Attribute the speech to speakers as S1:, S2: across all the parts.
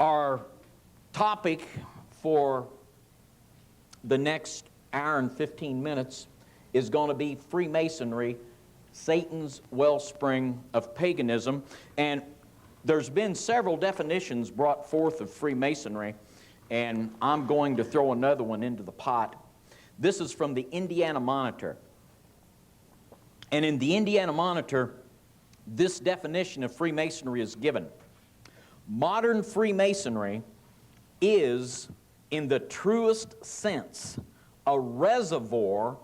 S1: Our topic for the next hour and 15 minutes is going to be Freemasonry, Satan's wellspring of paganism. And there's been several definitions brought forth of Freemasonry, and I'm going to throw another one into the pot. This is from the Indiana Monitor. And in the Indiana Monitor, this definition of Freemasonry is given. Modern Freemasonry is, in the truest sense, a reservoir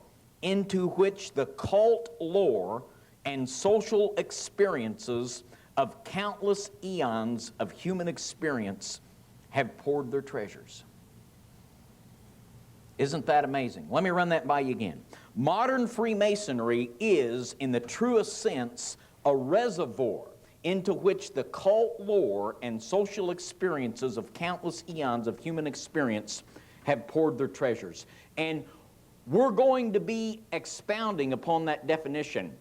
S1: into which the cult lore and social experiences of countless eons of human experience have poured their treasures. Isn't that amazing? Let me run that by you again. Modern Freemasonry is, in the truest sense, a reservoir into which the cult lore and social experiences of countless eons of human experience have poured their treasures. And we're going to be expounding upon that definition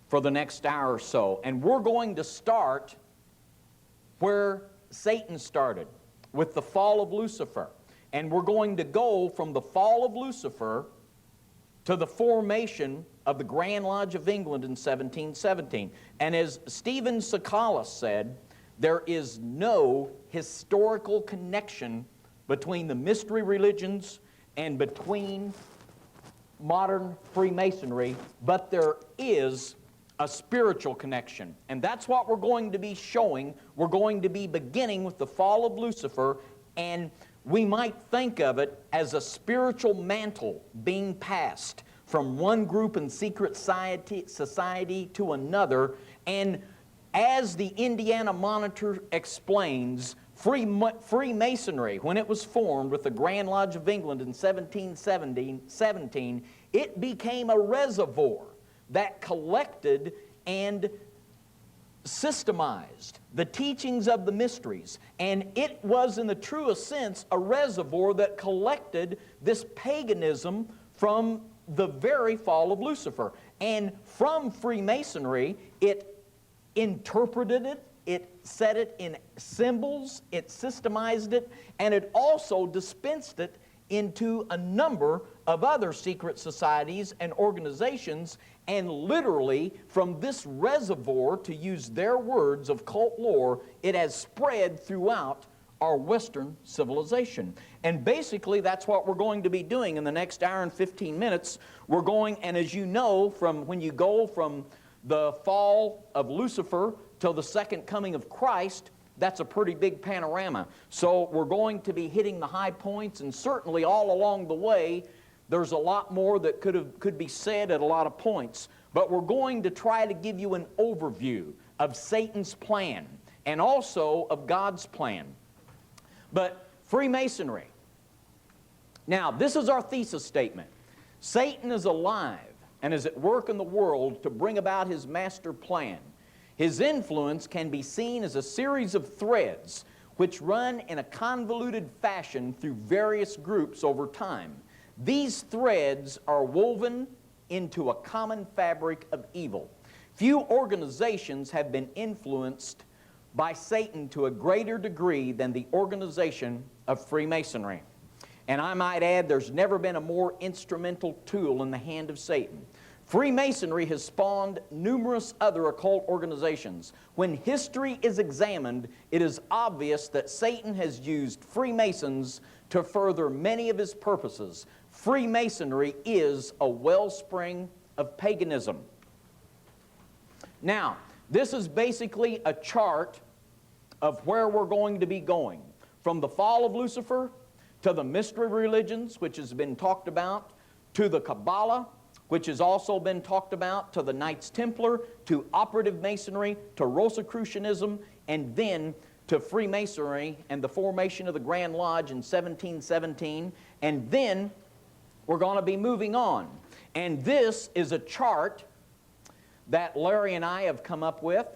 S1: for the next hour or so. And we're going to start where Satan started, with the fall of Lucifer. And we're going to go from the fall of Lucifer to the formation of the Grand Lodge of England in 1717. And as Stephen Sakalis said, there is no historical connection between the mystery religions and between modern Freemasonry, but there is a spiritual connection. And that's what we're going to be showing. We're going to be beginning with the fall of Lucifer, and we might think of it as a spiritual mantle being passed from one group in secret society to another. And as the Indiana Monitor explains, Freemasonry, when it was formed with the Grand Lodge of England in 1717, it became a reservoir that collected and systemized the teachings of the mysteries. And it was, in the truest sense, a reservoir that collected this paganism from the very fall of Lucifer. And from Freemasonry, it interpreted it, it set it in symbols, it systemized it, and it also dispensed it into a number of other secret societies and organizations. And literally, from this reservoir, to use their words of cult lore, it has spread throughout our Western civilization. And basically, that's what we're going to be doing in the next hour and 15 minutes. We're going, and as you know, from when you go from the fall of Lucifer till the second coming of Christ, that's a pretty big panorama. So we're going to be hitting the high points, and certainly all along the way, there's a lot more that could be said at a lot of points. But we're going to try to give you an overview of Satan's plan and also of God's plan. But Freemasonry. Now, this is our thesis statement. Satan is alive and is at work in the world to bring about his master plan. His influence can be seen as a series of threads which run in a convoluted fashion through various groups over time. These threads are woven into a common fabric of evil. Few organizations have been influenced by Satan to a greater degree than the organization of Freemasonry. And I might add, there's never been a more instrumental tool in the hand of Satan. Freemasonry has spawned numerous other occult organizations. When history is examined, it is obvious that Satan has used Freemasons to further many of his purposes. Freemasonry is a wellspring of paganism. Now, this is basically a chart of where we're going to be going. From the fall of Lucifer to the mystery religions, which has been talked about, to the Kabbalah, which has also been talked about, to the Knights Templar, to operative Masonry, to Rosicrucianism, and then to Freemasonry and the formation of the Grand Lodge in 1717. And then we're going to be moving on. And this is a chart that Larry and I have come up with,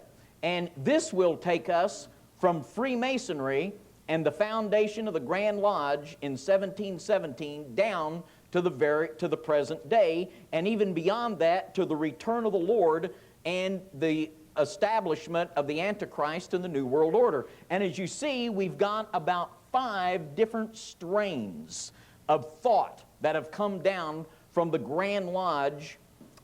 S1: and this will take us from Freemasonry and the foundation of the Grand Lodge in 1717 down to the present day, and even beyond that to the return of the Lord and the establishment of the Antichrist and the New World Order. And as you see, we've got about 5 different strains of thought that have come down from the Grand Lodge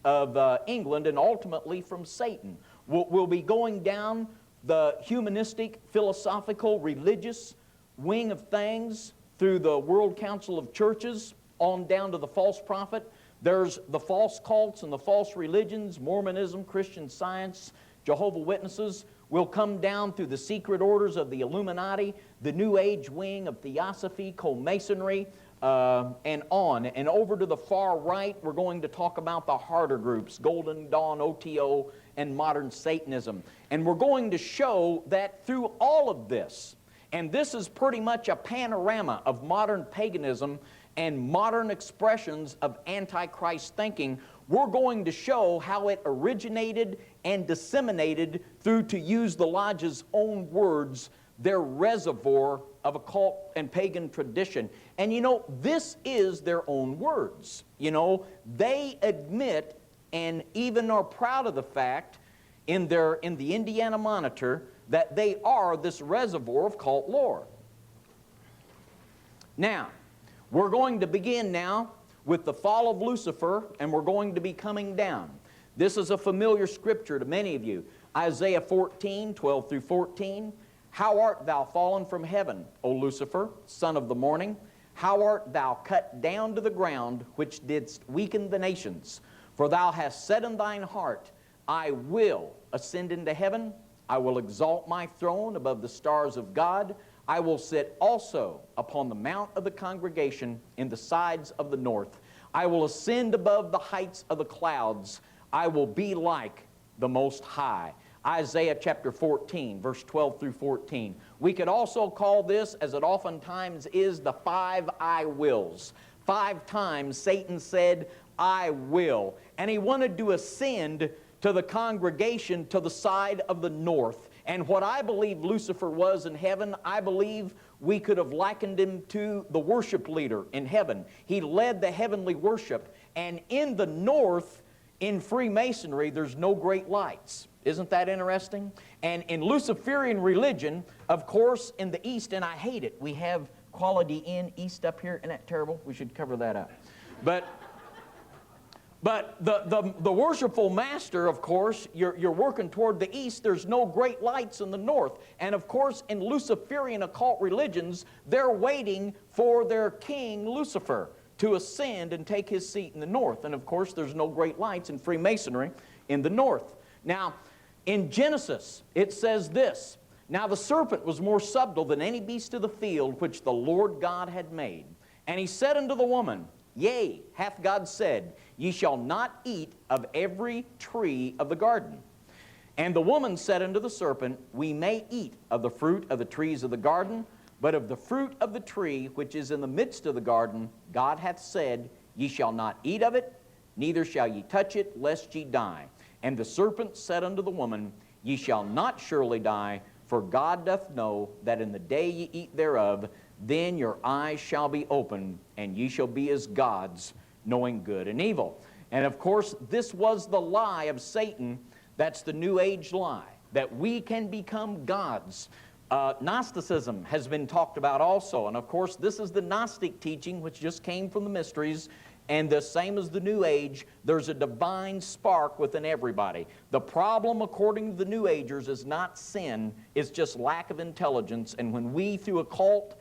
S1: of England and ultimately from Satan. We'll be going down the humanistic, philosophical, religious wing of things through the World Council of Churches on down to the false prophet. There's the false cults and the false religions, Mormonism, Christian Science, Jehovah's Witnesses. We'll come down through the secret orders of the Illuminati, the New Age wing of Theosophy, co-Masonry, and on. And over to the far right, we're going to talk about the harder groups, Golden Dawn, OTO, and modern Satanism. And we're going to show that through all of this, and this is pretty much a panorama of modern paganism and modern expressions of Antichrist thinking, we're going to show how it originated and disseminated through, to use the Lodge's own words, their reservoir of occult and pagan tradition. And you know, this is their own words. You know, they admit and even are proud of the fact in the Indiana Monitor that they are this reservoir of cult lore. Now, we're going to begin now with the fall of Lucifer, and we're going to be coming down. This is a familiar scripture to many of you. Isaiah 14, 12 through 14. How art thou fallen from heaven, O Lucifer, son of the morning? How art thou cut down to the ground, which didst weaken the nations? For thou hast said in thine heart, I will ascend into heaven. I will exalt my throne above the stars of God. I will sit also upon the mount of the congregation in the sides of the north. I will ascend above the heights of the clouds. I will be like the Most High. Isaiah chapter 14, verse 12 through 14. We could also call this, as it oftentimes is, the 5 I wills. 5 times Satan said, I will. And he wanted to ascend to the congregation to the side of the north. And what I believe Lucifer was in heaven, I believe we could have likened him to the worship leader in heaven. He led the heavenly worship. And in the north, in Freemasonry, there's no great lights. Isn't that interesting? And in Luciferian religion, of course, in the east, and I hate it, we have quality in east up here. Isn't that terrible? We should cover that up. But the worshipful master, of course, you're working toward the east. There's no great lights in the north. And of course, in Luciferian occult religions, they're waiting for their king, Lucifer, to ascend and take his seat in the north. And of course, there's no great lights in Freemasonry in the north. Now, in Genesis, it says this, Now the serpent was more subtle than any beast of the field which the Lord God had made. And he said unto the woman, Yea, hath God said, Ye shall not eat of every tree of the garden. And the woman said unto the serpent, We may eat of the fruit of the trees of the garden, but of the fruit of the tree which is in the midst of the garden, God hath said, Ye shall not eat of it, neither shall ye touch it, lest ye die. And the serpent said unto the woman, Ye shall not surely die, for God doth know that in the day ye eat thereof, then your eyes shall be opened, and ye shall be as gods, knowing good and evil. And of course, this was the lie of Satan. That's the New Age lie, that we can become gods. Gnosticism has been talked about also. And of course, this is the Gnostic teaching, which just came from the mysteries. And the same as the New Age, there's a divine spark within everybody. The problem, according to the New Agers, is not sin. It's just lack of intelligence. And when we, through occult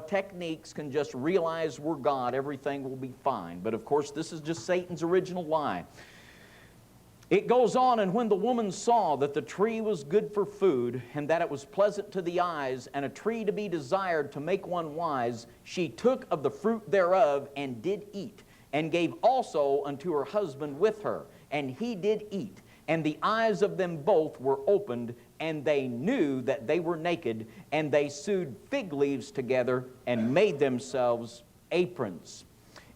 S1: techniques, can just realize we're God, everything will be fine. But of course, this is just Satan's original lie. It goes on, and when the woman saw that the tree was good for food, and that it was pleasant to the eyes, and a tree to be desired to make one wise, she took of the fruit thereof, and did eat, and gave also unto her husband with her, and he did eat. And the eyes of them both were opened, and they knew that they were naked, and they sewed fig leaves together, and made themselves aprons.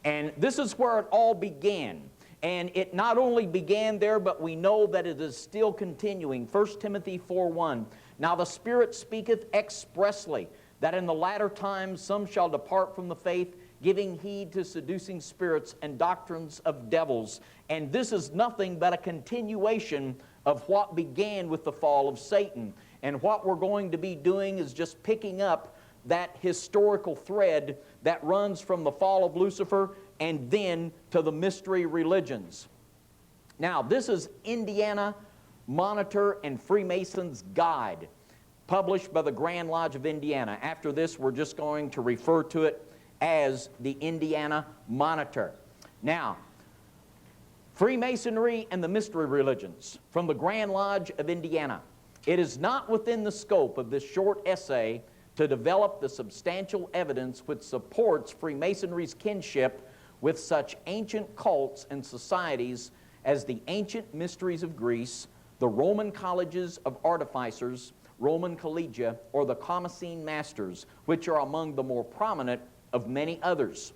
S1: And this is where it all began. And it not only began there, but we know that it is still continuing. 1 Timothy 4:1. Now the Spirit speaketh expressly, that in the latter times some shall depart from the faith, giving heed to seducing spirits and doctrines of devils. And this is nothing but a continuation of what began with the fall of Satan. And what we're going to be doing is just picking up that historical thread that runs from the fall of Lucifer and then to the mystery religions. Now, this is Indiana Monitor and Freemasons Guide, published by the Grand Lodge of Indiana. After this, we're just going to refer to it as the Indiana Monitor. Now, Freemasonry and the mystery religions from the Grand Lodge of Indiana. It is not within the scope of this short essay to develop the substantial evidence which supports Freemasonry's kinship with such ancient cults and societies as the ancient mysteries of Greece, the Roman colleges of artificers, Roman collegia, or the Commissene masters, which are among the more prominent of many others.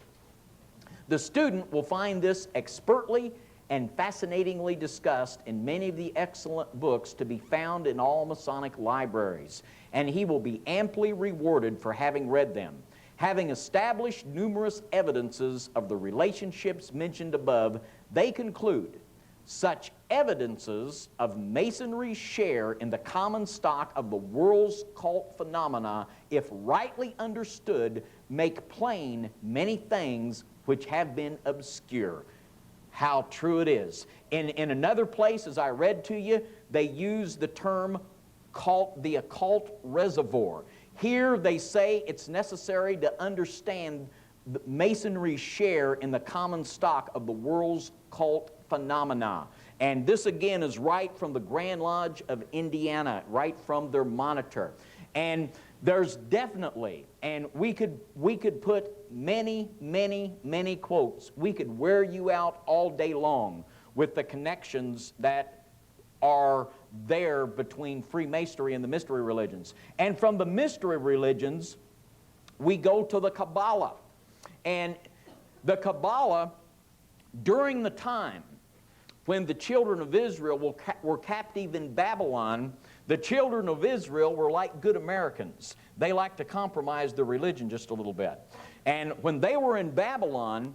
S1: The student will find this expertly and fascinatingly discussed in many of the excellent books to be found in all Masonic libraries, and he will be amply rewarded for having read them. Having established numerous evidences of the relationships mentioned above, they conclude such evidences of Masonry's share in the common stock of the world's cult phenomena, if rightly understood, make plain many things which have been obscure. How true it is. In another place, as I read to you, they use the term the occult reservoir. Here they say it's necessary to understand Masonry's share in the common stock of the world's cult phenomena. And this again is right from the Grand Lodge of Indiana, right from their monitor. And there's definitely, and we could put many quotes. We could wear you out all day long with the connections that are there between Freemasonry and the mystery religions. And from the mystery religions, we go to the Kabbalah. And the Kabbalah, during the time when the children of Israel were captive in Babylon, the children of Israel were like good Americans. They liked to compromise their religion just a little bit. And when they were in Babylon,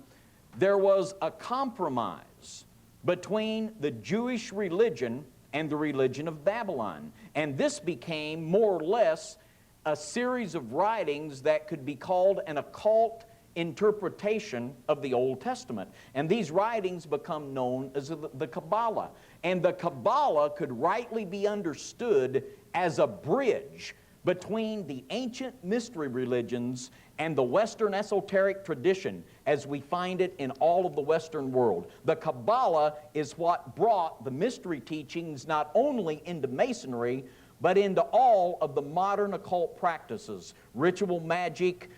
S1: there was a compromise between the Jewish religion and the religion of Babylon. And this became more or less a series of writings that could be called an occult interpretation of the Old Testament. And these writings become known as the Kabbalah. And the Kabbalah could rightly be understood as a bridge between the ancient mystery religions and the Western esoteric tradition as we find it in all of the Western world. The Kabbalah is what brought the mystery teachings not only into Masonry, but into all of the modern occult practices, ritual magic,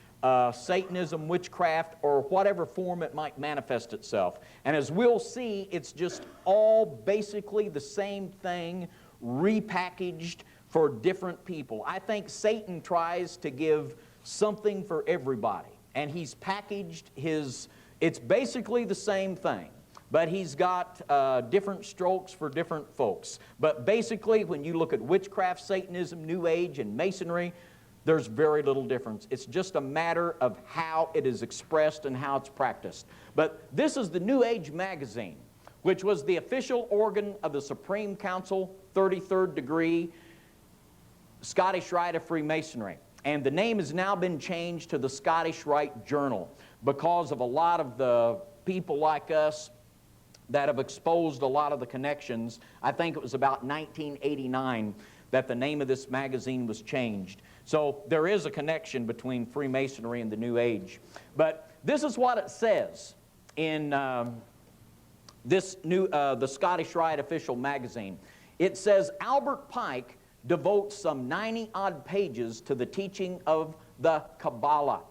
S1: Satanism, witchcraft, or whatever form it might manifest itself. And as we'll see, it's just all basically the same thing repackaged for different people. I think Satan tries to give something for everybody, and he's packaged it's basically the same thing, but he's got different strokes for different folks. But basically, when you look at witchcraft, Satanism, New Age, and Masonry, there's very little difference. It's just a matter of how it is expressed and how it's practiced. But this is the New Age magazine, which was the official organ of the Supreme Council, 33rd degree, Scottish Rite of Freemasonry. And the name has now been changed to the Scottish Rite Journal because of a lot of the people like us that have exposed a lot of the connections. I think it was about 1989 that the name of this magazine was changed. So there is a connection between Freemasonry and the New Age. But this is what it says in the Scottish Rite official magazine. It says, Albert Pike devotes some 90-odd pages to the teaching of the Kabbalah.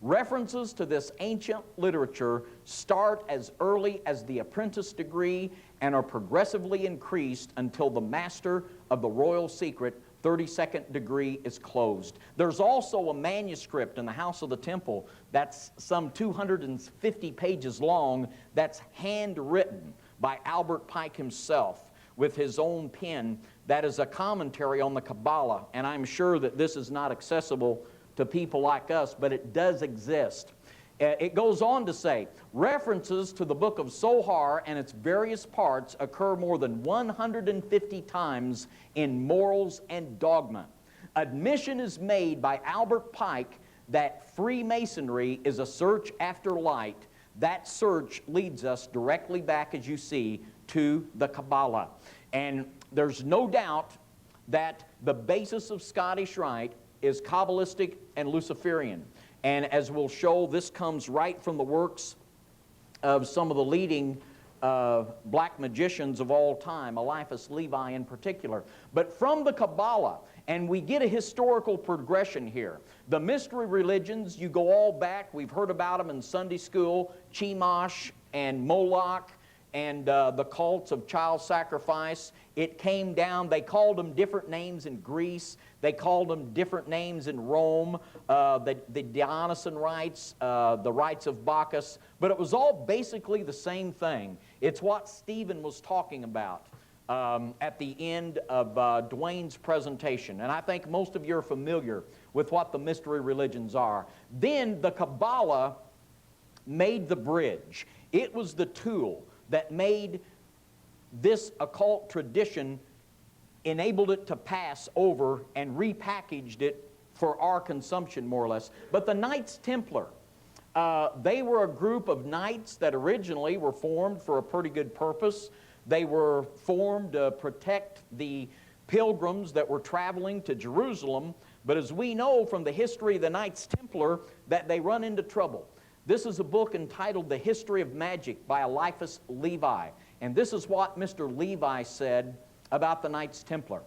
S1: References to this ancient literature start as early as the apprentice degree and are progressively increased until the master of the royal secret, 32nd degree, is closed. There's also a manuscript in the House of the Temple that's some 250 pages long that's handwritten by Albert Pike himself with his own pen. That is a commentary on the Kabbalah, and I'm sure that this is not accessible to people like us, but it does exist. It goes on to say, references to the book of Zohar and its various parts occur more than 150 times in Morals and Dogma. Admission is made by Albert Pike that Freemasonry is a search after light. That search leads us directly back, as you see, to the Kabbalah. And there's no doubt that the basis of Scottish Rite is Kabbalistic and Luciferian. And as we'll show, this comes right from the works of some of the leading black magicians of all time, Eliphas Levi in particular. But from the Kabbalah, and we get a historical progression here. The mystery religions, you go all back, we've heard about them in Sunday school, Chemosh and Moloch, and the cults of child sacrifice. It came down, they called them different names in Greece, they called them different names in Rome, the Dionysian rites, the rites of Bacchus, but it was all basically the same thing. It's what Stephen was talking about at the end of Dwayne's presentation, and I think most of you are familiar with what the mystery religions are. Then the Kabbalah made the bridge. It was the tool that made this occult tradition, enabled it to pass over and repackaged it for our consumption, more or less. But the Knights Templar, they were a group of knights that originally were formed for a pretty good purpose. They were formed to protect the pilgrims that were traveling to Jerusalem. But as we know from the history of the Knights Templar, that they run into trouble. This is a book entitled The History of Magic by Eliphas Levi. And this is what Mr. Levi said about the Knights Templar.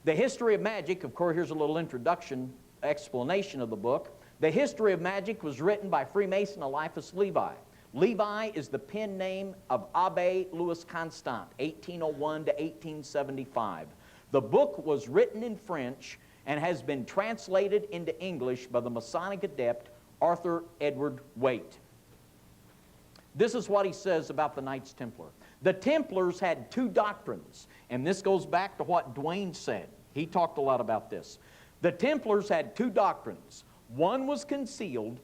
S1: The History of Magic, of course, here's a little introduction, explanation of the book. The History of Magic was written by Freemason Eliphas Levi. Levi is the pen name of Abbe Louis Constant, 1801 to 1875. The book was written in French and has been translated into English by the Masonic adept Arthur Edward Waite. This is what he says about the Knights Templar. The Templars had two doctrines, and this goes back to what Dwayne said. He talked a lot about this. The Templars had two doctrines. One was concealed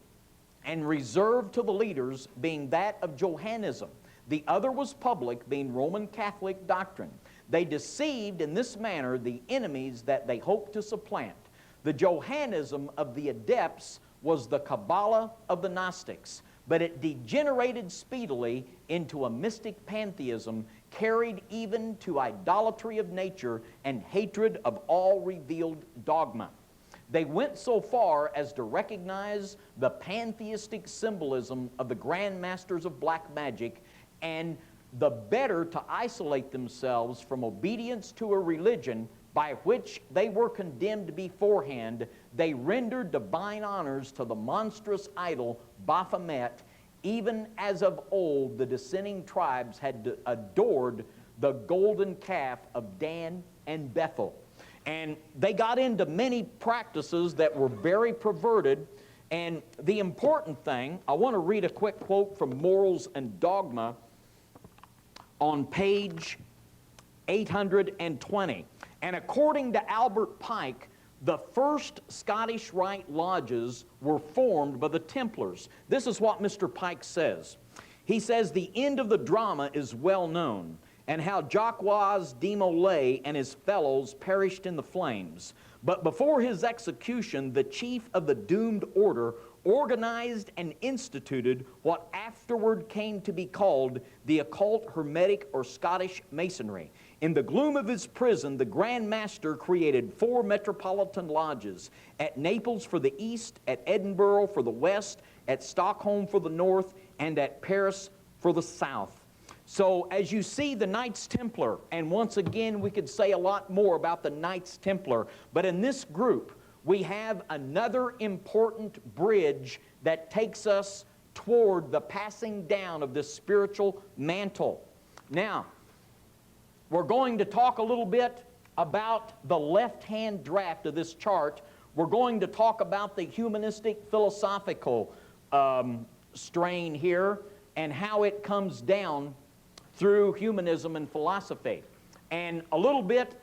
S1: and reserved to the leaders, being that of Johannism. The other was public, being Roman Catholic doctrine. They deceived in this manner the enemies that they hoped to supplant. The Johannism of the adepts was the Kabbalah of the Gnostics, but it degenerated speedily into a mystic pantheism, carried even to idolatry of nature and hatred of all revealed dogma. They went so far as to recognize the pantheistic symbolism of the Grand Masters of Black Magic, and the better to isolate themselves from obedience to a religion by which they were condemned beforehand, they rendered divine honors to the monstrous idol Baphomet, even as of old the dissenting tribes had adored the golden calf of Dan and Bethel. And they got into many practices that were very perverted. And the important thing, I want to read a quick quote from Morals and Dogma on page 820. And according to Albert Pike, the first Scottish Rite lodges were formed by the Templars. This is what Mr. Pike says. He says, the end of the drama is well known, and how Jacques de Molay and his fellows perished in the flames. But before his execution, the chief of the doomed order organized and instituted what afterward came to be called the occult, hermetic, or Scottish Masonry. In the gloom of his prison, the Grand Master created 4 metropolitan lodges, at Naples for the east, at Edinburgh for the west, at Stockholm for the north, and at Paris for the south. So as you see, the Knights Templar, and once again we could say a lot more about the Knights Templar, but in this group we have another important bridge that takes us toward the passing down of this spiritual mantle. Now, we're going to talk a little bit about the left-hand draft of this chart. We're going to talk about the humanistic philosophical strain here and how it comes down through humanism and philosophy, and a little bit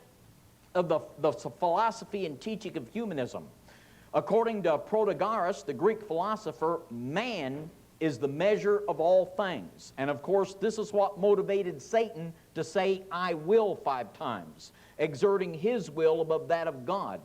S1: of the philosophy and teaching of humanism. According to Protagoras, the Greek philosopher, man is the measure of all things. And of course, this is what motivated Satan to say, I will 5 times, exerting his will above that of God.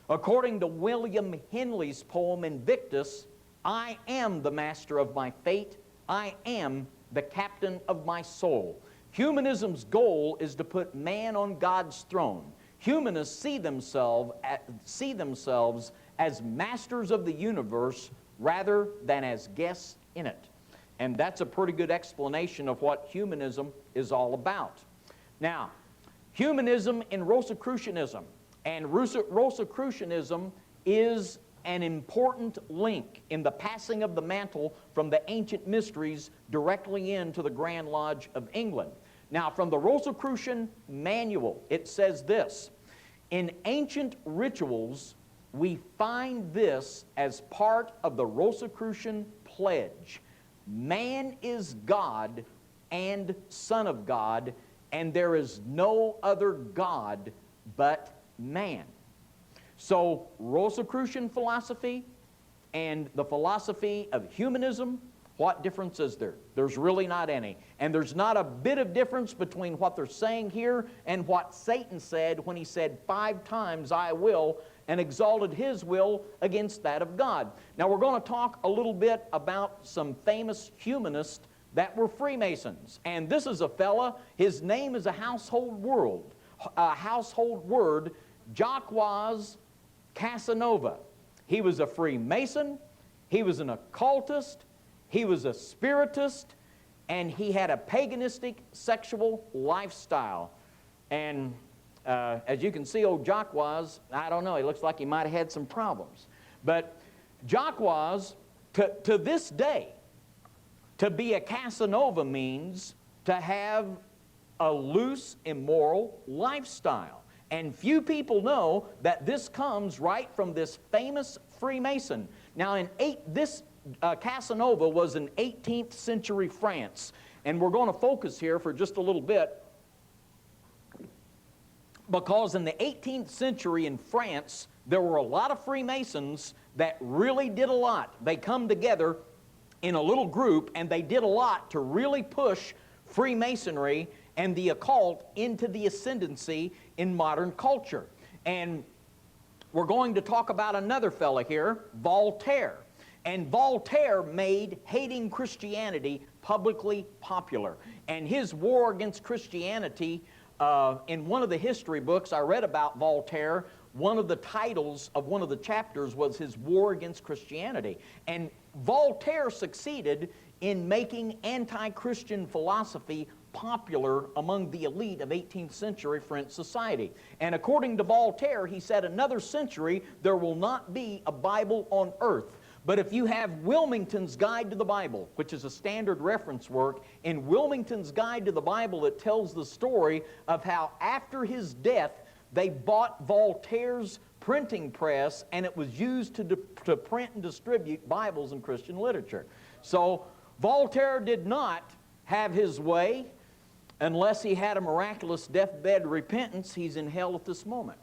S1: According to William Henley's poem Invictus, I am the master of my fate. I am the captain of my soul. Humanism's goal is to put man on God's throne. Humanists see themselves as masters of the universe rather than as guests in it. And that's a pretty good explanation of what humanism is all about. Now, humanism and Rosicrucianism. And Rosicrucianism is an important link in the passing of the mantle from the ancient mysteries directly into the Grand Lodge of England. Now, from the Rosicrucian Manual, it says this: in ancient rituals, we find this as part of the Rosicrucian pledge. Man is God and Son of God, and there is no other God but man. So, Rosicrucian philosophy and the philosophy of humanism, what difference is there? There's really not any. And there's not a bit of difference between what they're saying here and what Satan said when he said 5 times, I will, and exalted his will against that of God. Now, we're going to talk a little bit about some famous humanists that were Freemasons. And this is a fella, his name is a household word, Jacques Casanova. He was a Freemason, he was an occultist, he was a spiritist, and he had a paganistic sexual lifestyle. And as you can see, old Jacques, I don't know, he looks like he might have had some problems. But Jacques, to this day, to be a Casanova means to have a loose, immoral lifestyle. And few people know that this comes right from this famous Freemason. Now, Casanova was in 18th century France. And we're going to focus here for just a little bit, because in the 18th century in France, there were a lot of Freemasons that really did a lot. They come together in a little group, and they did a lot to really push Freemasonry and the occult into the ascendancy in modern culture. And we're going to talk about another fella here, Voltaire. And Voltaire made hating Christianity publicly popular. And his war against Christianity, in one of the history books I read about Voltaire, one of the titles of one of the chapters was his war against Christianity. And Voltaire succeeded in making anti-Christian philosophy popular among the elite of 18th century French society. And according to Voltaire, he said, another century there will not be a Bible on earth. But if you have Wilmington's Guide to the Bible, which is a standard reference work, in Wilmington's Guide to the Bible, it tells the story of how after his death, they bought Voltaire's printing press, and it was used to print and distribute Bibles and Christian literature. So Voltaire did not have his way. Unless he had a miraculous deathbed repentance, he's in hell at this moment.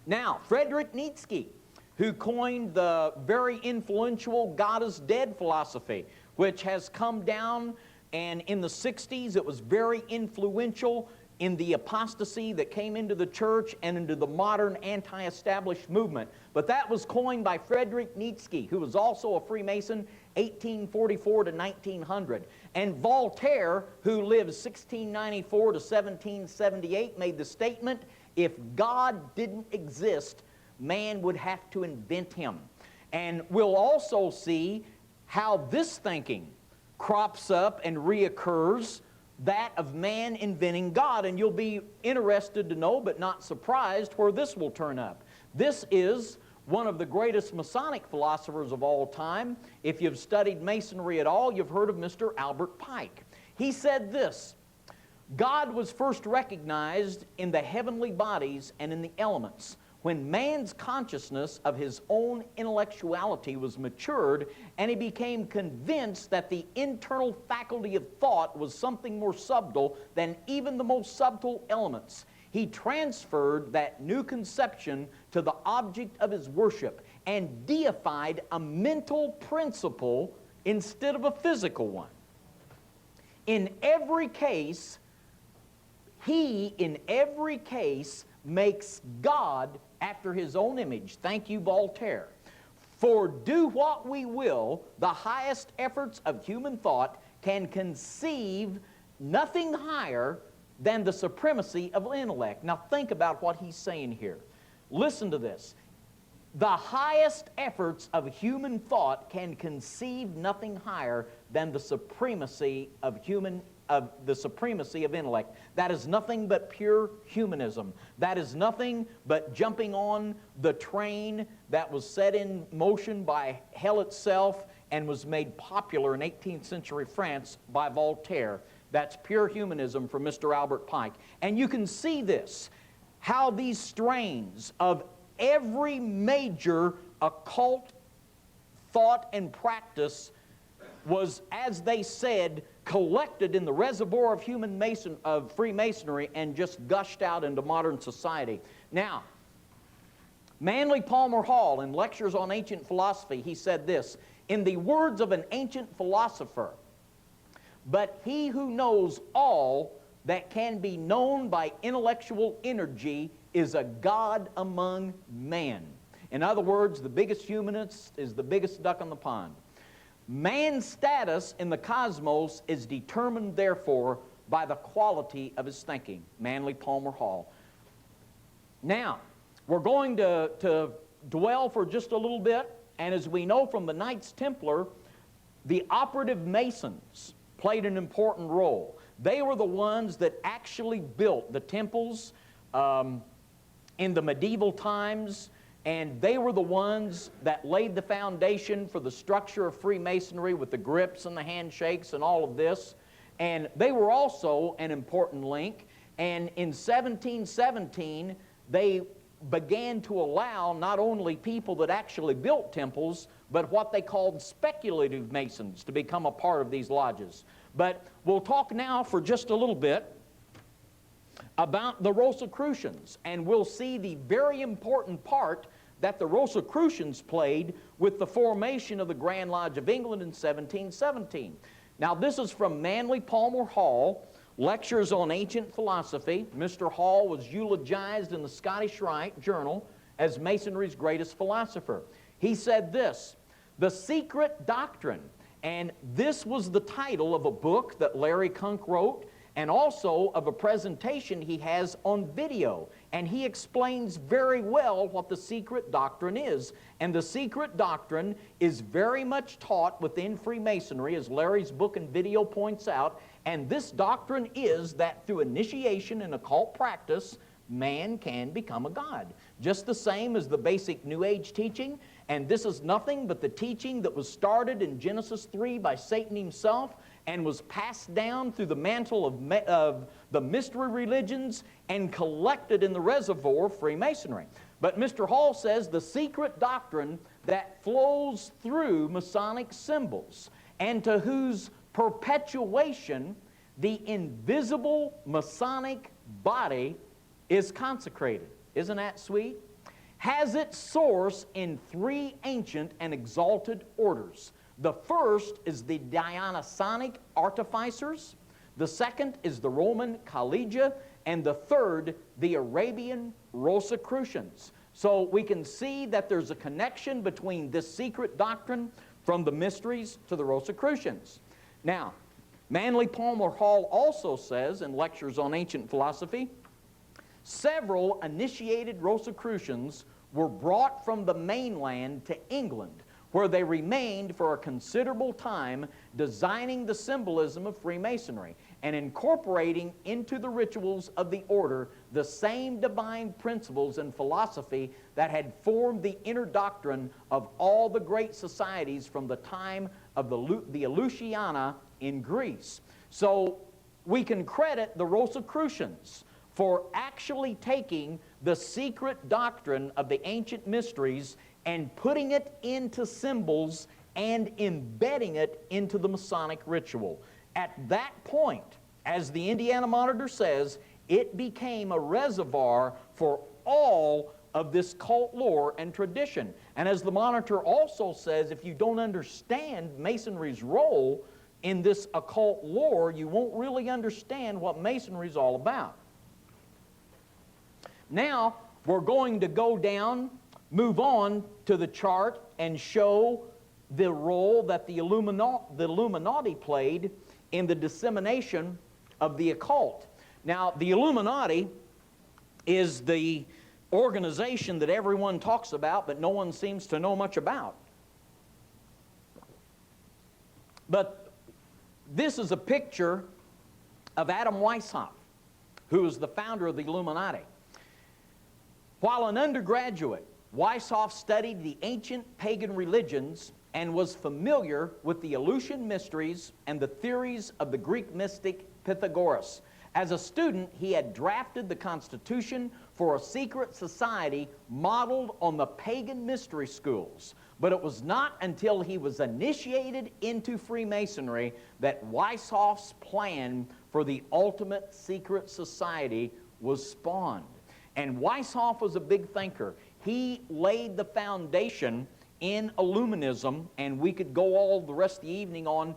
S1: Now, Friedrich Nietzsche, who coined the very influential God is dead philosophy, which has come down, and in the 60s it was very influential in the apostasy that came into the church and into the modern anti-established movement. But that was coined by Friedrich Nietzsche, who was also a Freemason, 1844 to 1900. And Voltaire, who lived 1694 to 1778, made the statement, if God didn't exist, man would have to invent him. And we'll also see how this thinking crops up and reoccurs, that of man inventing God. And you'll be interested to know, but not surprised, where this will turn up. This is one of the greatest Masonic philosophers of all time. If you've studied Masonry at all, you've heard of Mr. Albert Pike. He said this: God was first recognized in the heavenly bodies and in the elements. When man's consciousness of his own intellectuality was matured, and he became convinced that the internal faculty of thought was something more subtle than even the most subtle elements, he transferred that new conception to the object of his worship, and deified a mental principle instead of a physical one. In every case, he, in every case, makes God after his own image. Thank you, Voltaire. For do what we will, the highest efforts of human thought can conceive nothing higher than the supremacy of intellect. Now think about what he's saying here. Listen to this. The highest efforts of human thought can conceive nothing higher than the supremacy of intellect. That is nothing but pure humanism. That is nothing but jumping on the train that was set in motion by hell itself and was made popular in 18th century France by Voltaire. That's pure humanism from Mr. Albert Pike. And you can see this, how these strains of every major occult thought and practice was, as they said, collected in the reservoir of Freemasonry and just gushed out into modern society. Now, Manly Palmer Hall, in Lectures on Ancient Philosophy, he said this, in the words of an ancient philosopher, but he who knows all that can be known by intellectual energy is a god among men. In other words, the biggest humanist is the biggest duck on the pond. Man's status in the cosmos is determined, therefore, by the quality of his thinking. Manly Palmer Hall. Now, we're going to dwell for just a little bit, and as we know from the Knights Templar, the operative Masons played an important role. They were the ones that actually built the temples in the medieval times, and they were the ones that laid the foundation for the structure of Freemasonry with the grips and the handshakes and all of this. And they were also an important link. And in 1717, they began to allow not only people that actually built temples, but what they called speculative Masons to become a part of these lodges. But we'll talk now for just a little bit about the Rosicrucians, and we'll see the very important part that the Rosicrucians played with the formation of the Grand Lodge of England in 1717. Now, this is from Manly Palmer Hall, Lectures on Ancient Philosophy. Mr. Hall was eulogized in the Scottish Rite Journal as Masonry's greatest philosopher. He said this, "The Secret Doctrine," and this was the title of a book that Larry Kunk wrote, and also of a presentation he has on video. And he explains very well what the secret doctrine is. And the secret doctrine is very much taught within Freemasonry, as Larry's book and video points out. And this doctrine is that through initiation in occult practice, man can become a god. Just the same as the basic New Age teaching. And this is nothing but the teaching that was started in Genesis 3 by Satan himself and was passed down through the mantle of the mystery religions and collected in the reservoir of Freemasonry. But Mr. Hall says the secret doctrine that flows through Masonic symbols and to whose perpetuation the invisible Masonic body is consecrated. Isn't that sweet? Has its source in three ancient and exalted orders. The first is the Dionysiac artificers, the second is the Roman collegia, and the third, the Arabian Rosicrucians. So we can see that there's a connection between this secret doctrine from the mysteries to the Rosicrucians. Now, Manly Palmer Hall also says in Lectures on Ancient Philosophy, several initiated Rosicrucians were brought from the mainland to England, where they remained for a considerable time designing the symbolism of Freemasonry and incorporating into the rituals of the order the same divine principles and philosophy that had formed the inner doctrine of all the great societies from the time of the Eleusiniana in Greece. So we can credit the Rosicrucians for actually taking the secret doctrine of the ancient mysteries and putting it into symbols and embedding it into the Masonic ritual. At that point, as the Indiana Monitor says, it became a reservoir for all of this cult lore and tradition. And as the Monitor also says, if you don't understand Masonry's role in this occult lore, you won't really understand what Masonry is all about. Now, we're going to go down, move on to the chart, and show the role that the Illuminati played in the dissemination of the occult. Now, the Illuminati is the organization that everyone talks about, but no one seems to know much about. But this is a picture of Adam Weishaupt, who is the founder of the Illuminati. While an undergraduate, Weishaupt studied the ancient pagan religions and was familiar with the Eleusinian mysteries and the theories of the Greek mystic Pythagoras. As a student, he had drafted the constitution for a secret society modeled on the pagan mystery schools. But it was not until he was initiated into Freemasonry that Weishaupt's plan for the ultimate secret society was spawned. And Weishaupt was a big thinker. He laid the foundation in Illuminism, and we could go all the rest of the evening on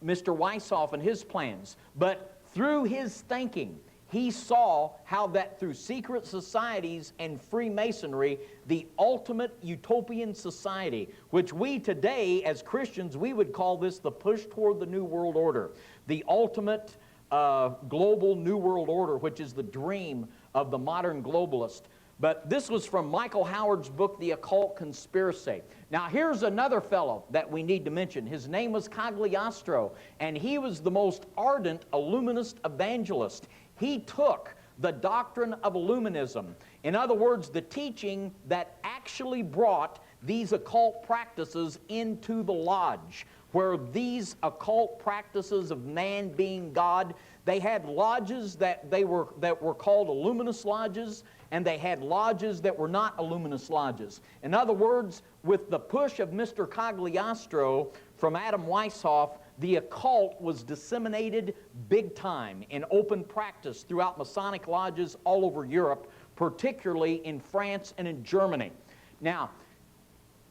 S1: Mr. Weishaupt and his plans. But through his thinking, he saw how that through secret societies and Freemasonry, the ultimate utopian society, which we today as Christians, we would call this the push toward the New World Order, the ultimate global New World Order, which is the dream of the modern globalist. But this was from Michael Howard's book, The Occult Conspiracy. Now here's another fellow that we need to mention. His name was Cagliostro, and he was the most ardent Illuminist evangelist. He took the doctrine of Illuminism, in other words, the teaching that actually brought these occult practices into the lodge, where these occult practices of man being God, they had lodges that were called Illuminist lodges, and they had lodges that were not Illuminist lodges. In other words, with the push of Mr. Cagliostro from Adam Weishaupt, the occult was disseminated big time in open practice throughout Masonic lodges all over Europe, particularly in France and in Germany. Now,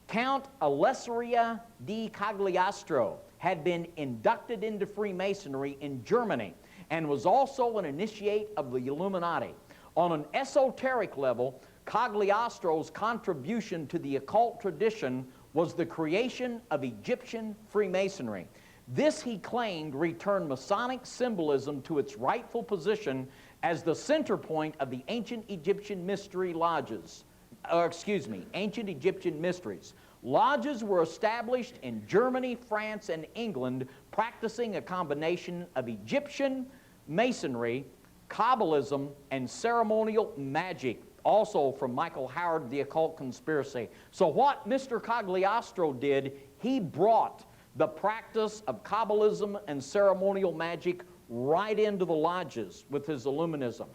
S1: Count Alessio di Cagliostro had been inducted into Freemasonry in Germany and was also an initiate of the Illuminati. On an esoteric level, Cagliostro's contribution to the occult tradition was the creation of Egyptian Freemasonry. This, he claimed, returned Masonic symbolism to its rightful position as the center point of the ancient Egyptian mystery lodges. Ancient Egyptian mysteries. Lodges were established in Germany, France, and England, practicing a combination of Egyptian Masonry, Kabbalism, and ceremonial magic, also from Michael Howard, The Occult Conspiracy. So what Mr. Cagliostro did, he brought the practice of Kabbalism and ceremonial magic right into the lodges with his Illuminism.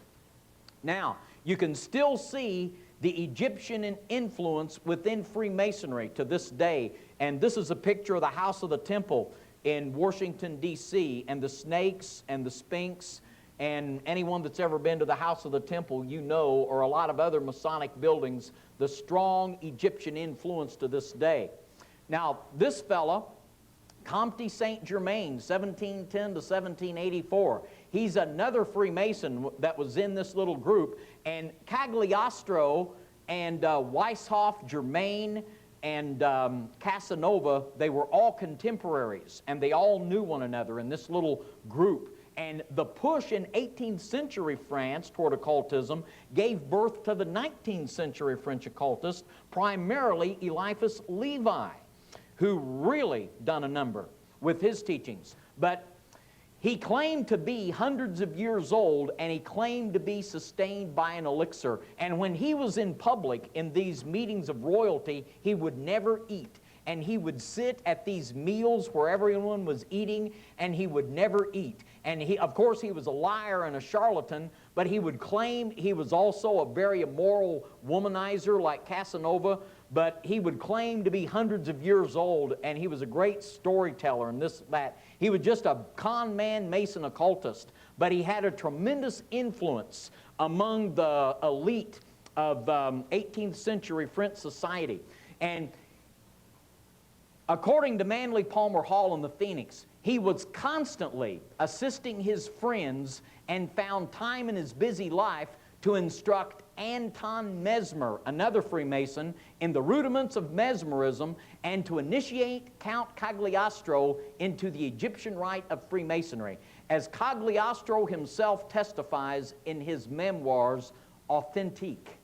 S1: Now, you can still see the Egyptian influence within Freemasonry to this day. And this is a picture of the House of the Temple in Washington, D.C., and the snakes and the Sphinx. And anyone that's ever been to the House of the Temple, you know, or a lot of other Masonic buildings, the strong Egyptian influence to this day. Now, this fella, Comte Saint-Germain, 1710 to 1784. He's another Freemason that was in this little group. And Cagliostro and Weishaupt, Germain, and Casanova, they were all contemporaries, and they all knew one another in this little group. And the push in 18th century France toward occultism gave birth to the 19th century French occultist, primarily Eliphas Levi, who really done a number with his teachings. But he claimed to be hundreds of years old, and he claimed to be sustained by an elixir. And when he was in public in these meetings of royalty, he would never eat. And he would sit at these meals where everyone was eating, and he would never eat. And he, of course, he was a liar and a charlatan, but he would claim he was also a very immoral womanizer like Casanova, but he would claim to be hundreds of years old, and he was a great storyteller and this, that. He was just a con man, Mason occultist, but he had a tremendous influence among the elite of 18th century French society. And according to Manly Palmer Hall in the Phoenix, he was constantly assisting his friends and found time in his busy life to instruct Anton Mesmer, another Freemason, in the rudiments of mesmerism and to initiate Count Cagliostro into the Egyptian rite of Freemasonry, as Cagliostro himself testifies in his memoirs, Authentique.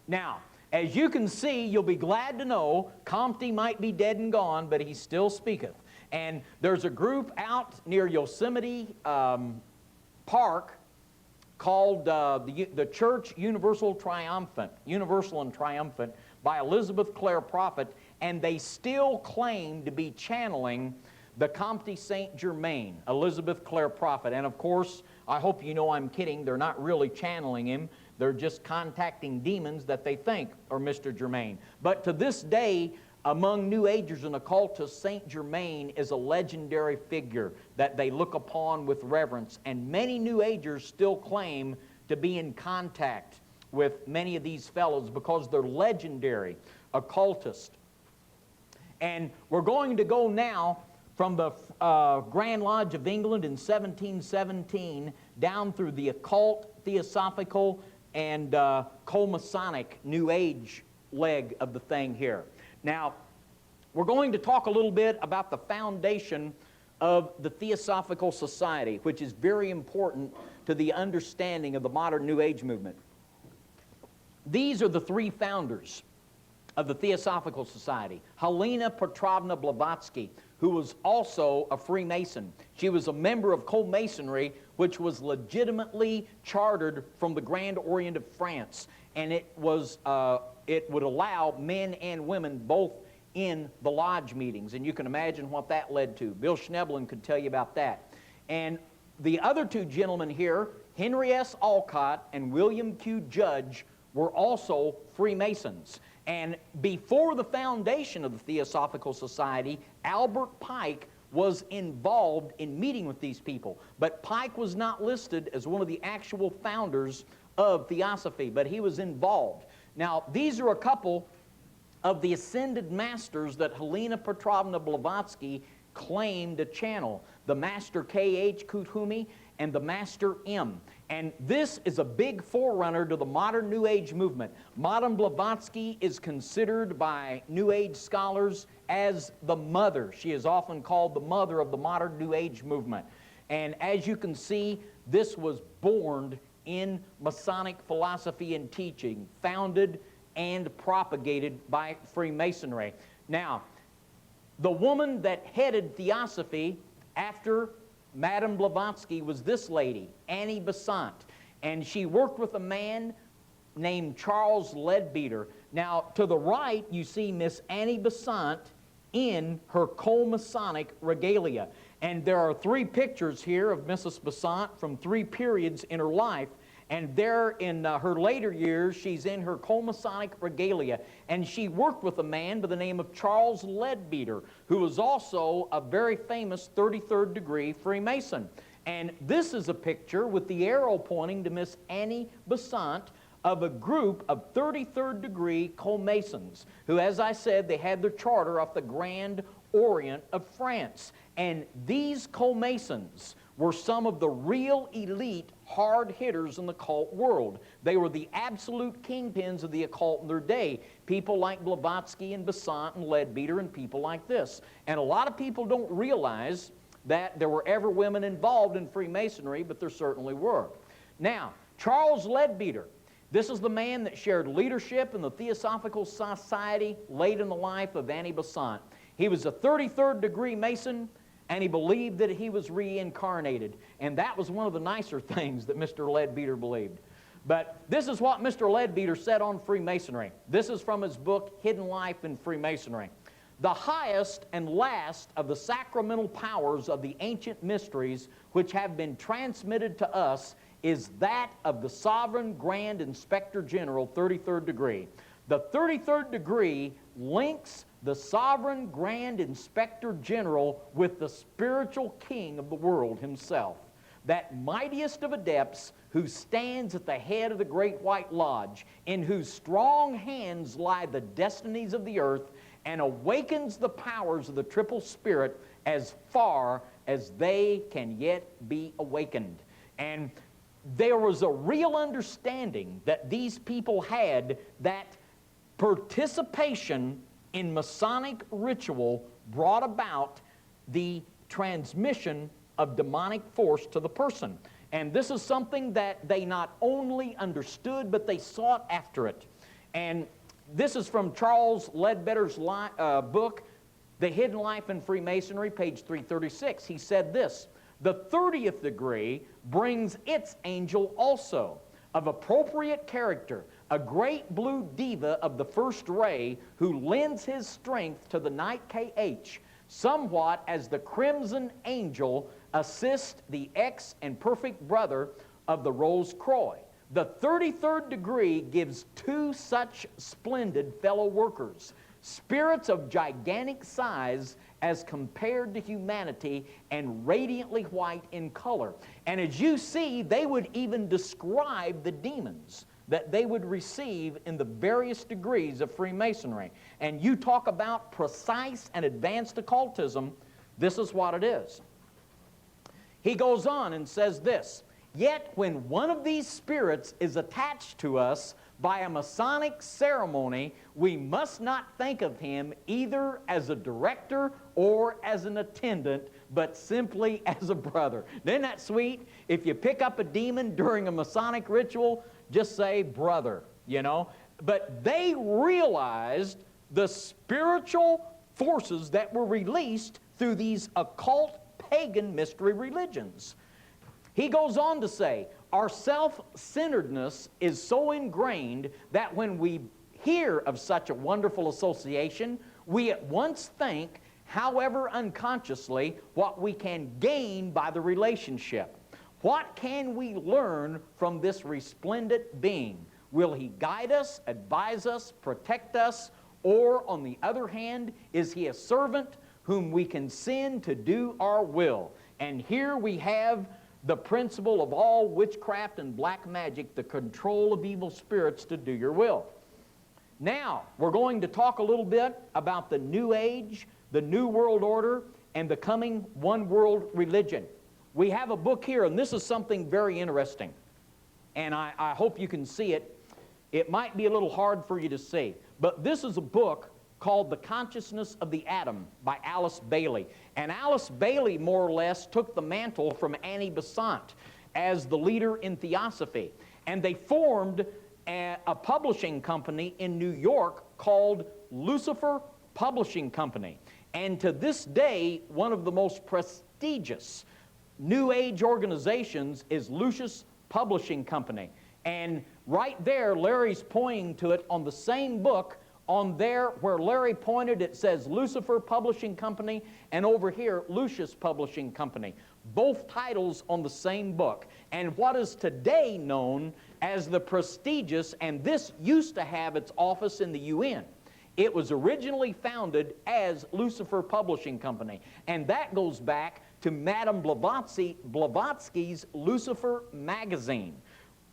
S1: Now, as you can see, you'll be glad to know Comte might be dead and gone, but he still speaketh. And there's a group out near Yosemite Park called the Church Universal and Triumphant by Elizabeth Clare Prophet, and they still claim to be channeling the Comte Saint Germain, Elizabeth Clare Prophet. And of course, I hope you know I'm kidding. They're not really channeling him. They're just contacting demons that they think are Mr. Germain. But to this day, among New Agers and occultists, Saint Germain is a legendary figure that they look upon with reverence. And many New Agers still claim to be in contact with many of these fellows because they're legendary occultists. And we're going to go now from the Grand Lodge of England in 1717 down through the occult, theosophical, and co-Masonic New Age leg of the thing here. Now, we're going to talk a little bit about the foundation of the Theosophical Society, which is very important to the understanding of the modern New Age movement. These are the three founders of the Theosophical Society. Helena Petrovna Blavatsky, who was also a Freemason. She was a member of co-Masonry, which was legitimately chartered from the Grand Orient of France. And it would allow men and women both in the lodge meetings. And you can imagine what that led to. Bill Schneblin could tell you about that. And the other two gentlemen here, Henry S. Alcott and William Q. Judge, were also Freemasons. And before the foundation of the Theosophical Society, Albert Pike was involved in meeting with these people. But Pike was not listed as one of the actual founders of Theosophy, but he was involved. Now, these are a couple of the ascended masters that Helena Petrovna Blavatsky claimed to channel, the Master K.H. Kuthumi and the Master M. And this is a big forerunner to the modern New Age movement. Madame Blavatsky is considered by New Age scholars as the mother. She is often called the mother of the modern New Age movement. And as you can see, this was born in Masonic philosophy and teaching, founded and propagated by Freemasonry. Now, the woman that headed Theosophy after Madame Blavatsky was this lady, Annie Besant, and she worked with a man named Charles Leadbeater. Now, to the right, you see Miss Annie Besant in her co-Masonic regalia. And there are three pictures here of Mrs. Besant from three periods in her life. And there in her later years, she's in her co-Masonic regalia. And she worked with a man by the name of Charles Leadbeater, who was also a very famous 33rd degree Freemason. And this is a picture with the arrow pointing to Miss Annie Besant of a group of 33rd degree co-Masons, who, as I said, they had their charter off the Grand Orient of France. And these co-Masons were some of the real elite hard hitters in the occult world. They were the absolute kingpins of the occult in their day. People like Blavatsky and Besant and Leadbeater and people like this. And a lot of people don't realize that there were ever women involved in Freemasonry, but there certainly were. Now, Charles Leadbeater, this is the man that shared leadership in the Theosophical Society late in the life of Annie Besant. He was a 33rd degree Mason, and he believed that he was reincarnated. And that was one of the nicer things that Mr. Leadbeater believed. But this is what Mr. Leadbeater said on Freemasonry. This is from his book, Hidden Life in Freemasonry. The highest and last of the sacramental powers of the ancient mysteries which have been transmitted to us is that of the Sovereign Grand Inspector General, 33rd degree. The 33rd degree links the Sovereign Grand Inspector General with the spiritual king of the world himself. that mightiest of adepts who stands at the head of the great white lodge, in whose strong hands lie the destinies of the earth, and awakens the powers of the triple spirit as far as they can yet be awakened. And there was a real understanding that these people had that participation in Masonic ritual brought about the transmission of demonic force to the person. And this is something that they not only understood, but they sought after it. And this is from Charles Ledbetter's book, The Hidden Life in Freemasonry, page 336. He said this: "The 30th degree brings its angel also, of appropriate character, a great blue diva of the first ray, who lends his strength to the night KH, somewhat as the crimson angel assists the ex and perfect brother of the Rose Croix. The 33rd degree gives two such splendid fellow workers, spirits of gigantic size as compared to humanity, and radiantly white in color." And as you see, they would even describe the demons that they would receive in the various degrees of Freemasonry. And you talk about precise and advanced occultism, this is what it is. He goes on and says this: "Yet when one of these spirits is attached to us by a Masonic ceremony, we must not think of him either as a director or as an attendant, but simply as a brother." Isn't that sweet? If you pick up a demon during a Masonic ritual, just say brother, you know. But they realized the spiritual forces that were released through these occult pagan mystery religions. He goes on to say, "Our self-centeredness is so ingrained that when we hear of such a wonderful association, we at once think, however unconsciously, what we can gain by the relationship. What can we learn from this resplendent being? Will he guide us, advise us, protect us, or, on the other hand, is he a servant whom we can send to do our will?" And here we have the principle of all witchcraft and black magic, the control of evil spirits to do your will. Now, we're going to talk a little bit about the New Age, the New World Order, and the coming one world religion. We have a book here, and this is something very interesting. And I hope you can see it. It might be a little hard for you to see, but this is a book called The Consciousness of the Atom by Alice Bailey. And Alice Bailey, more or less, took the mantle from Annie Besant as the leader in Theosophy. And they formed a publishing company in New York called Lucifer Publishing Company. And to this day, one of the most prestigious New Age organizations is Lucius Publishing Company. And right there, Larry's pointing to it on the same book. On there, where Larry pointed, it says Lucifer Publishing Company, and over here, Lucius Publishing Company. Both titles on the same book. And what is today known as the prestigious, and this used to have its office in the UN. It was originally founded as Lucifer Publishing Company, and that goes back to Madame Blavatsky's Lucifer magazine.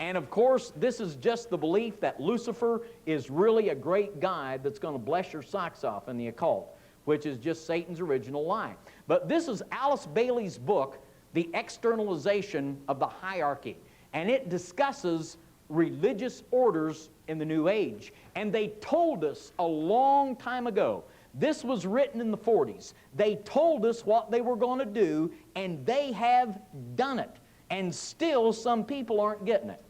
S1: And of course, this is just the belief that Lucifer is really a great guy that's going to bless your socks off in the occult, which is just Satan's original lie. But this is Alice Bailey's book, The Externalization of the Hierarchy. And it discusses religious orders in the New Age. And they told us a long time ago, this was written in the 40s, they told us what they were going to do, and they have done it. And still some people aren't getting it.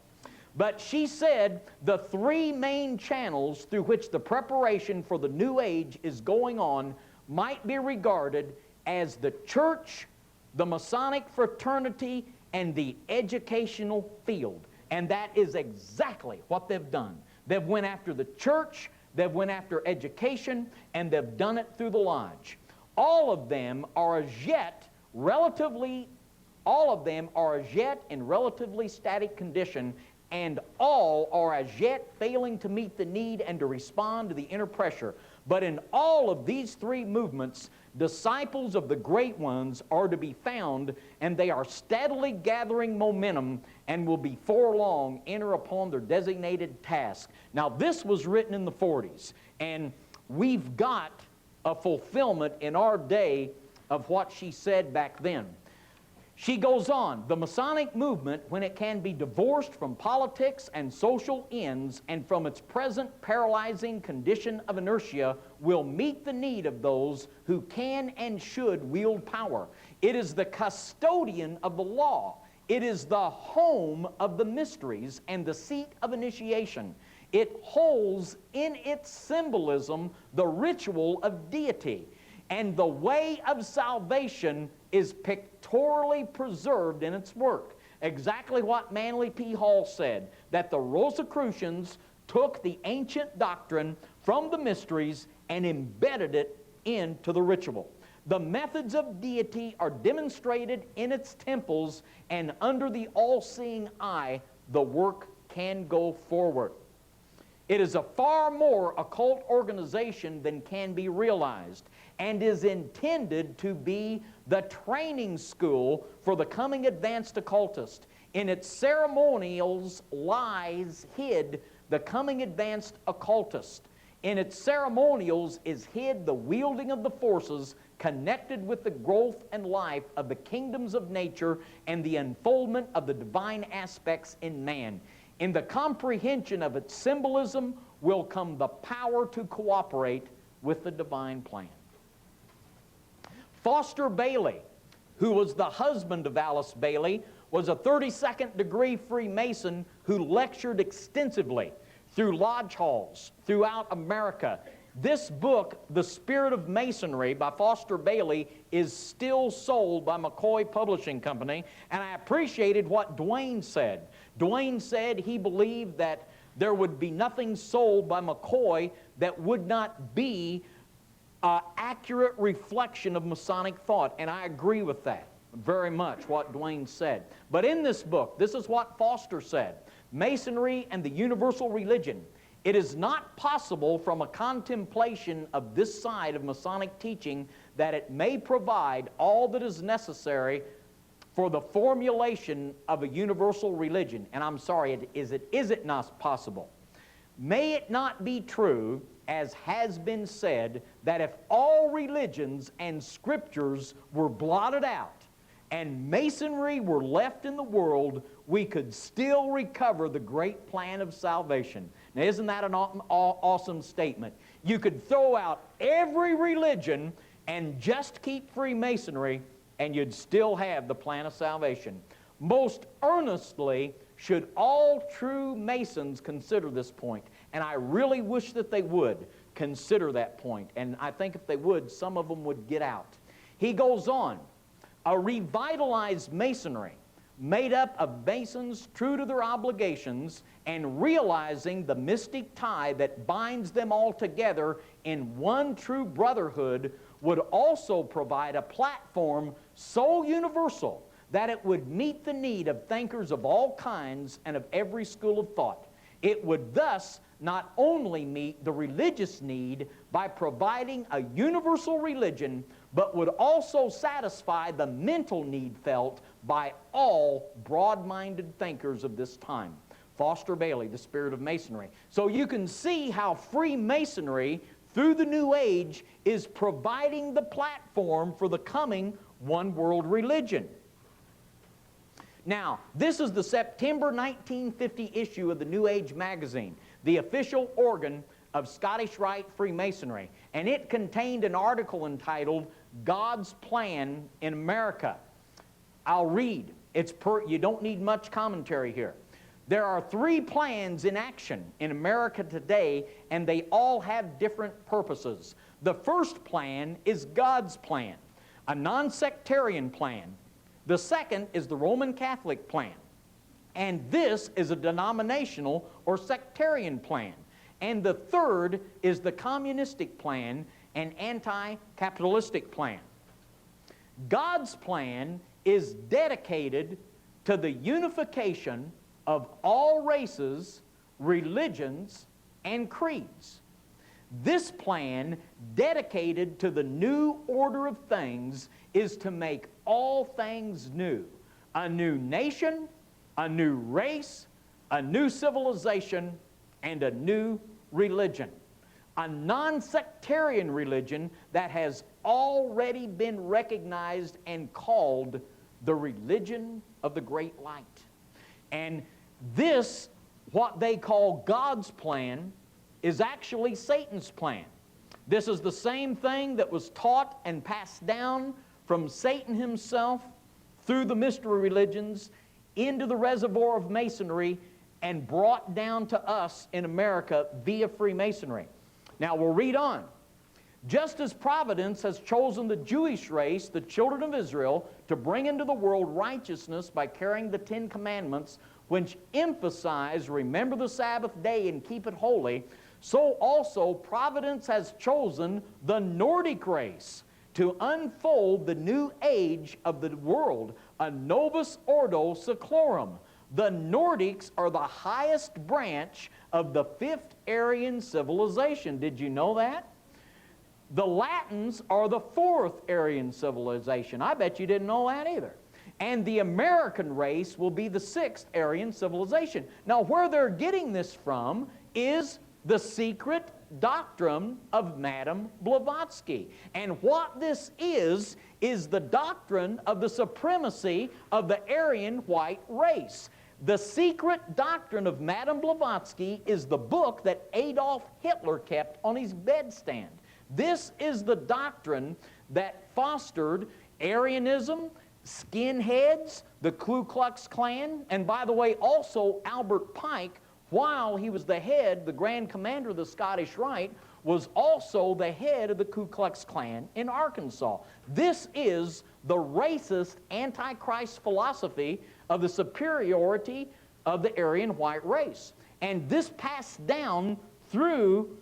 S1: But she said the three main channels through which the preparation for the New Age is going on might be regarded as the church, the Masonic fraternity, and the educational field. And that is exactly what they've done. They've went after the church, they've went after education, and they've done it through the lodge. All of them are as yet in relatively static condition, and all are as yet failing to meet the need and to respond to the inner pressure. But in all of these three movements, disciples of the great ones are to be found, and they are steadily gathering momentum and will before long enter upon their designated task. Now, this was written in the 40s, and we've got a fulfillment in our day of what she said back then. She goes on, the Masonic movement, when it can be divorced from politics and social ends and from its present paralyzing condition of inertia, will meet the need of those who can and should wield power. It is the custodian of the law. It is the home of the mysteries and the seat of initiation. It holds in its symbolism the ritual of deity, and the way of salvation is pictorially preserved in its work. Exactly what Manly P. Hall said, that the Rosicrucians took the ancient doctrine from the mysteries and embedded it into the ritual. The methods of deity are demonstrated in its temples, and under the all-seeing eye, the work can go forward. It is a far more occult organization than can be realized, and is intended to be the training school for the coming advanced occultist. In its ceremonials lies hid the coming advanced occultist. In its ceremonials is hid the wielding of the forces connected with the growth and life of the kingdoms of nature and the unfoldment of the divine aspects in man. In the comprehension of its symbolism will come the power to cooperate with the divine plan. Foster Bailey, who was the husband of Alice Bailey, was a 32nd degree Freemason who lectured extensively through lodge halls throughout America. This book, The Spirit of Masonry by Foster Bailey, is still sold by McCoy Publishing Company, and I appreciated what Dwayne said. Dwayne said he believed that there would be nothing sold by McCoy that would not be accurate reflection of Masonic thought, and I agree with that very much, what Dwayne said. But in this book, this is what Foster said: Masonry and the Universal Religion. It is not possible from a contemplation of this side of Masonic teaching that it may provide all that is necessary for the formulation of a universal religion. And I'm sorry, is it not possible? May it not be true, as has been said, that if all religions and scriptures were blotted out and Masonry were left in the world, we could still recover the great plan of salvation. Now, isn't that an awesome statement? You could throw out every religion and just keep Freemasonry, and you'd still have the plan of salvation. Most earnestly should all true Masons consider this point, and I really wish that they would consider that point, and I think if they would, some of them would get out. He goes on, a revitalized Masonry made up of Masons true to their obligations and realizing the mystic tie that binds them all together in one true brotherhood would also provide a platform so universal that it would meet the need of thinkers of all kinds and of every school of thought. It would thus not only meet the religious need by providing a universal religion, but would also satisfy the mental need felt by all broad-minded thinkers of this time. Foster Bailey, The Spirit of Masonry. So you can see how Freemasonry, through the New Age, is providing the platform for the coming one-world religion. Now, this is the September 1950 issue of the New Age magazine, the official organ of Scottish Rite Freemasonry, and it contained an article entitled God's Plan in America. I'll read. You don't need much commentary here. There are 3 plans in action in America today, and they all have different purposes. The first plan is God's plan, a non-sectarian plan. The second is the Roman Catholic plan, and this is a denominational or sectarian plan. And the third is the communistic plan, an anti-capitalistic plan. God's plan is dedicated to the unification of all races, religions, and creeds. This plan, dedicated to the new order of things, is to make all things new. A new nation, a new race, a new civilization, and a new religion. A non-sectarian religion that has already been recognized and called the religion of the great light. And this, what they call God's plan, is actually Satan's plan. This is the same thing that was taught and passed down from Satan himself through the mystery religions into the reservoir of Masonry and brought down to us in America via Freemasonry. Now we'll read on. Just as Providence has chosen the Jewish race, the children of Israel, to bring into the world righteousness by carrying the 10 Commandments, which emphasize, remember the Sabbath day and keep it holy, so also Providence has chosen the Nordic race to unfold the new age of the world, a novus ordo seclorum. The Nordics are the highest branch of the 5th Aryan civilization. Did you know that? The Latins are the 4th Aryan civilization. I bet you didn't know that either. And the American race will be the 6th Aryan civilization. Now, where they're getting this from is the secret doctrine of Madame Blavatsky. And what this is the doctrine of the supremacy of the Aryan white race. The secret doctrine of Madame Blavatsky is the book that Adolf Hitler kept on his bedstand. This is the doctrine that fostered Aryanism, skinheads, the Ku Klux Klan, and by the way, also Albert Pike, while he was the head, the Grand Commander of the Scottish Rite, was also the head of the Ku Klux Klan in Arkansas. This is the racist Antichrist philosophy of the superiority of the Aryan white race. And this passed down through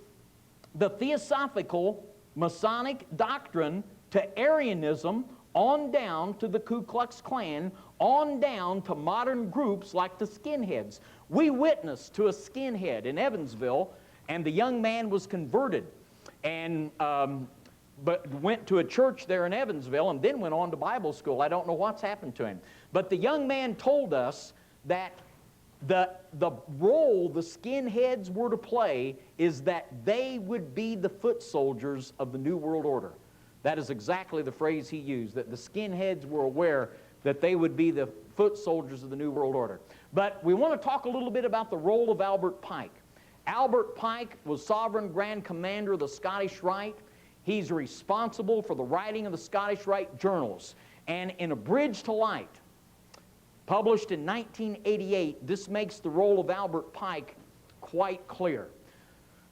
S1: the Theosophical Masonic doctrine to Aryanism, on down to the Ku Klux Klan, on down to modern groups like the skinheads. We witnessed to a skinhead in Evansville, and the young man was converted and but went to a church there in Evansville and then went on to Bible school. I don't know what's happened to him. But the young man told us that the role the skinheads were to play is that they would be the foot soldiers of the New World Order. That is exactly the phrase he used, that the skinheads were aware that they would be the foot soldiers of the New World Order. But we want to talk a little bit about the role of Albert Pike. Albert Pike was Sovereign Grand Commander of the Scottish Rite. He's responsible for the writing of the Scottish Rite journals. And in A Bridge to Light, published in 1988, this makes the role of Albert Pike quite clear.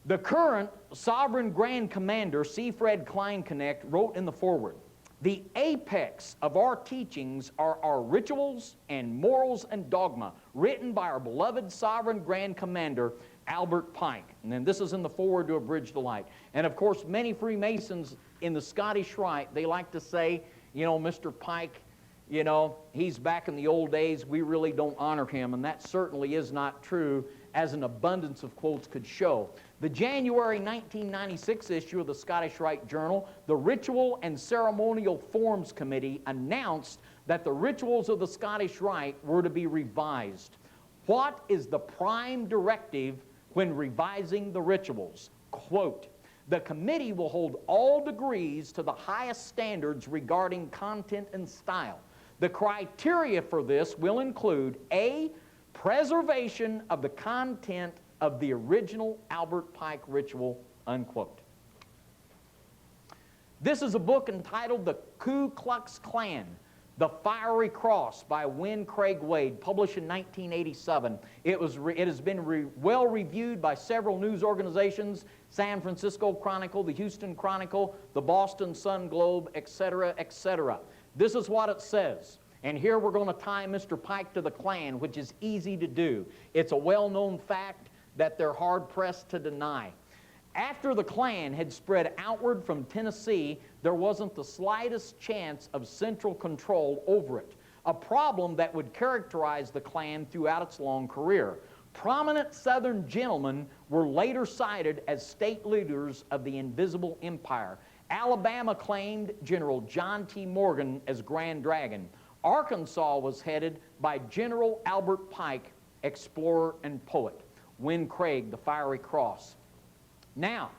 S1: The current Sovereign Grand Commander, C. Fred Kleinknecht, wrote in the foreword, "The apex of our teachings are our rituals and morals and dogma, written by our beloved Sovereign Grand Commander, Albert Pike." And then this is in the foreword to A Bridge to Light. And of course, many Freemasons in the Scottish Rite, they like to say, you know, Mr. Pike, you know, he's back in the old days, we really don't honor him. And that certainly is not true, as an abundance of quotes could show. The January 1996 issue of the Scottish Rite Journal, the Ritual and Ceremonial Forms Committee announced that the rituals of the Scottish Rite were to be revised. What is the prime directive when revising the rituals? Quote, "The committee will hold all degrees to the highest standards regarding content and style. The criteria for this will include A, preservation of the content of the original Albert Pike ritual," unquote. This is a book entitled The Ku Klux Klan, The Fiery Cross by Wynne Craig Wade, published in 1987. It has been well reviewed by several news organizations, San Francisco Chronicle, the Houston Chronicle, the Boston Sun Globe, etc., etc. This is what it says. And here we're going to tie Mr. Pike to the Klan, which is easy to do. It's a well-known fact that they're hard-pressed to deny. After the Klan had spread outward from Tennessee, there wasn't the slightest chance of central control over it, a problem that would characterize the Klan throughout its long career. Prominent Southern gentlemen were later cited as state leaders of the invisible empire. Alabama claimed General John T. Morgan as Grand Dragon. Arkansas was headed by General Albert Pike, explorer and poet. Win Craig, the Fiery Cross. Now,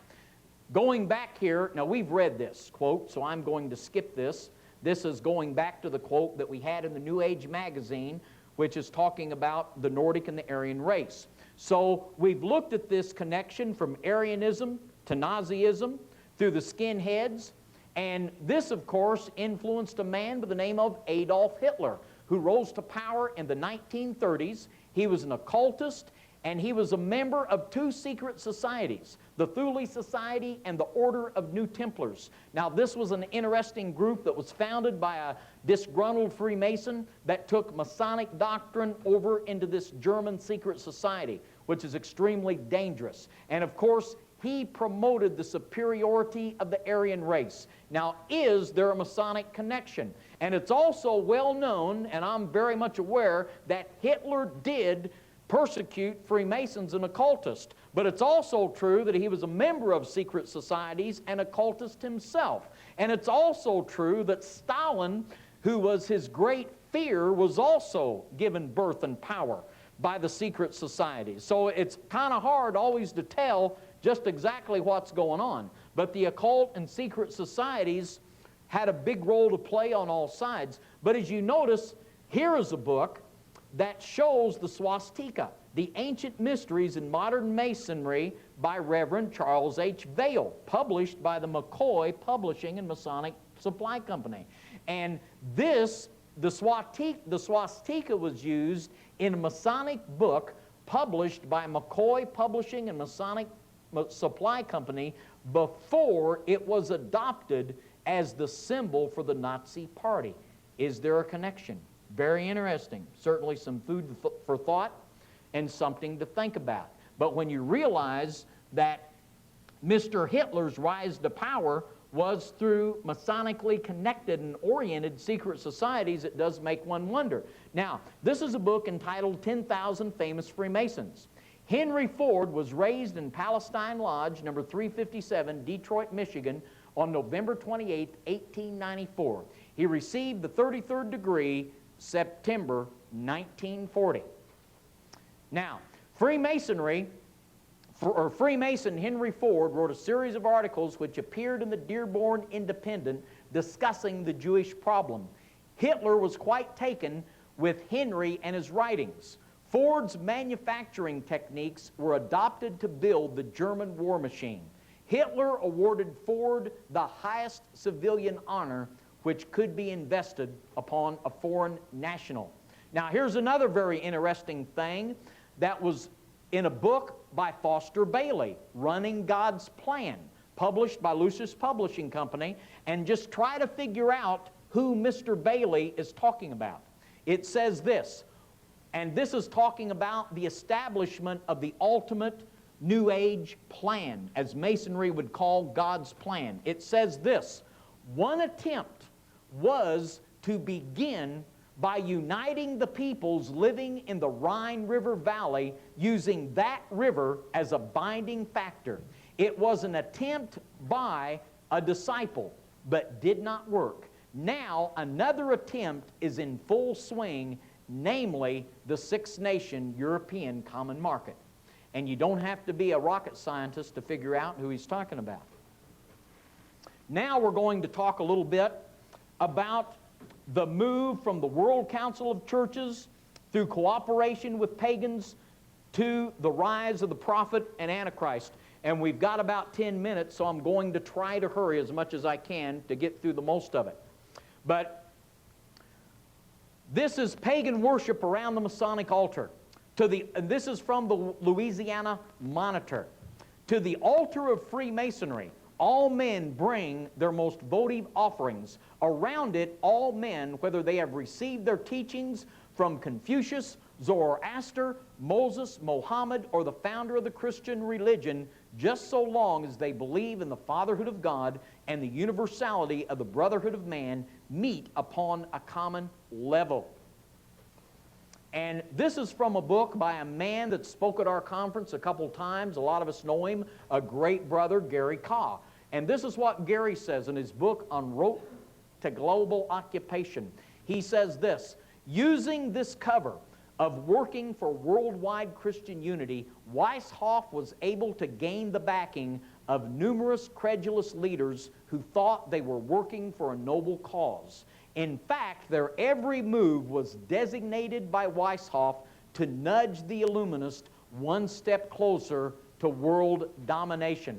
S1: going back here, now we've read this quote, so I'm going to skip this. This is going back to the quote that we had in the New Age magazine, which is talking about the Nordic and the Aryan race. So we've looked at this connection from Aryanism to Nazism through the skinheads, and this, of course, influenced a man by the name of Adolf Hitler, who rose to power in the 1930s. He was an occultist, and he was a member of two secret societies, the Thule Society and the Order of New Templars. Now, this was an interesting group that was founded by a disgruntled Freemason that took Masonic doctrine over into this German secret society, which is extremely dangerous. And of course, he promoted the superiority of the Aryan race. Now, is there a Masonic connection? And it's also well known, and I'm very much aware, that Hitler did persecute Freemasons and occultists. But it's also true that he was a member of secret societies and occultist himself. And it's also true that Stalin, who was his great fear, was also given birth and power by the secret societies. So it's kind of hard always to tell just exactly what's going on. But the occult and secret societies had a big role to play on all sides. But as you notice, here is a book that shows the swastika, the ancient mysteries in modern Masonry by Reverend Charles H. Vail, published by the McCoy Publishing and Masonic Supply Company. And this, the swastika was used in a Masonic book published by McCoy Publishing and Masonic Supply Company before it was adopted as the symbol for the Nazi Party. Is there a connection? Very interesting. Certainly some food for thought and something to think about. But when you realize that Mr. Hitler's rise to power was through Masonically connected and oriented secret societies, it does make one wonder. Now, this is a book entitled 10,000 Famous Freemasons. Henry Ford was raised in Palestine Lodge, number 357, Detroit, Michigan, on November 28, 1894. He received the 33rd degree September 1940. Now, Freemasonry, or Freemason Henry Ford wrote a series of articles which appeared in the Dearborn Independent discussing the Jewish problem. Hitler was quite taken with Henry and his writings. Ford's manufacturing techniques were adopted to build the German war machine. Hitler awarded Ford the highest civilian honor which could be invested upon a foreign national. Now, here's another very interesting thing that was in a book by Foster Bailey, Running God's Plan, published by Lucis Publishing Company, and just try to figure out who Mr. Bailey is talking about. It says this, and this is talking about the establishment of the ultimate New Age plan, as Masonry would call God's plan. It says this: one attempt was to begin by uniting the peoples living in the Rhine River Valley, using that river as a binding factor. It was an attempt by a disciple, but did not work. Now another attempt is in full swing, namely the Six Nation European Common Market. And you don't have to be a rocket scientist to figure out who he's talking about. Now we're going to talk a little bit about the move from the World Council of Churches through cooperation with pagans to the rise of the prophet and Antichrist. And we've got about 10 minutes, so I'm going to try to hurry as much as I can to get through the most of it. But this is pagan worship around the Masonic altar. This is from the Louisiana Monitor. To the altar of Freemasonry, all men bring their most votive offerings. Around it, all men, whether they have received their teachings from Confucius, Zoroaster, Moses, Mohammed, or the founder of the Christian religion, just so long as they believe in the fatherhood of God and the universality of the brotherhood of man, meet upon a common level. And this is from a book by a man that spoke at our conference a couple times. A lot of us know him, a great brother, Gary Kaw. And this is what Gary says in his book on Road to Global Occupation. He says this: using this cover of working for worldwide Christian unity, Weishaupt was able to gain the backing of numerous credulous leaders who thought they were working for a noble cause. In fact, their every move was designated by Weishaupt to nudge the Illuminists one step closer to world domination.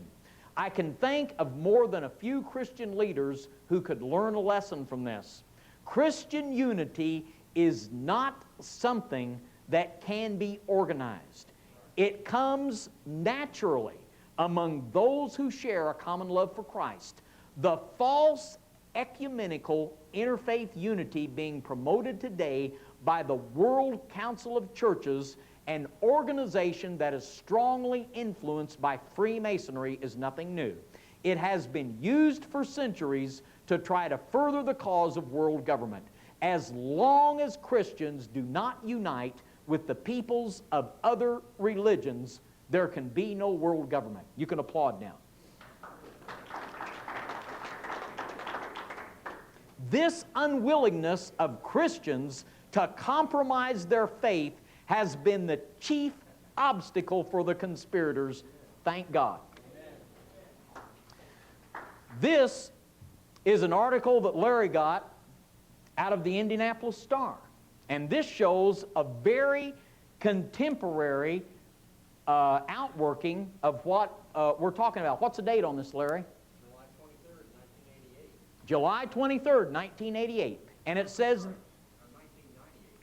S1: I can think of more than a few Christian leaders who could learn a lesson from this. Christian unity is not something that can be organized. It comes naturally among those who share a common love for Christ. The false ecumenical interfaith unity being promoted today by the World Council of Churches, an organization that is strongly influenced by Freemasonry, is nothing new. It has been used for centuries to try to further the cause of world government. As long as Christians do not unite with the peoples of other religions, there can be no world government. You can applaud now. This unwillingness of Christians to compromise their faith has been the chief obstacle for the conspirators, thank God. This is an article that Larry got out of the Indianapolis Star. And this shows a very contemporary outworking of what we're talking about. What's the date on this, Larry? July 23rd, 1988. And it says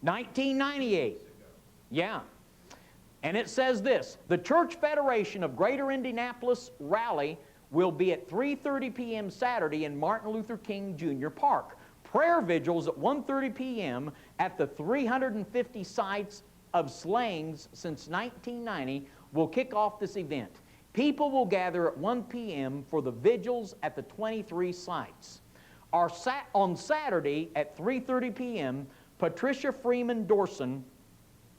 S1: 1998. Yeah. And it says this: the Church Federation of Greater Indianapolis Rally will be at 3:30 p.m. Saturday in Martin Luther King Jr. Park. Prayer vigils at 1:30 p.m. at the 350 sites of slayings since 1990 will kick off this event. People will gather at 1 p.m. for the vigils at the 23 sites. On Saturday at 3:30 p.m., Patricia Freeman Dorson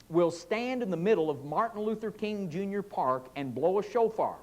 S1: will stand in the middle of Martin Luther King Jr. Park and blow a shofar,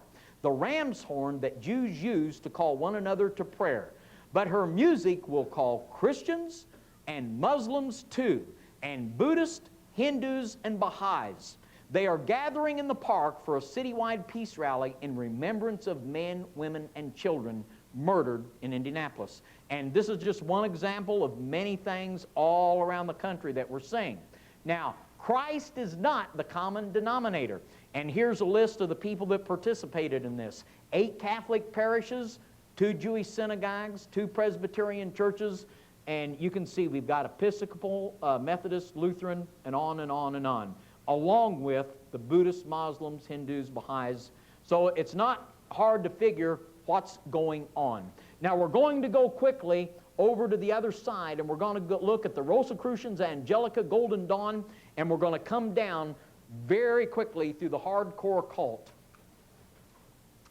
S1: the ram's horn that Jews use to call one another to prayer. But her music will call Christians and Muslims too, and Buddhists, Hindus, and Baha'is. They are gathering in the park for a citywide peace rally in remembrance of men, women, and children murdered in Indianapolis. And this is just one example of many things all around the country that we're seeing. Now, Christ is not the common denominator. And here's a list of the people that participated in this. 8 Catholic parishes, 2 Jewish synagogues, 2 Presbyterian churches, and you can see we've got Episcopal, Methodist, Lutheran, and on and on and on, along with the Buddhists, Muslims, Hindus, Baha'is. So it's not hard to figure what's going on. Now we're going to go quickly over to the other side, and we're going to look at the Rosicrucians, Angelica, Golden Dawn, and we're going to come down very quickly through the hardcore cult.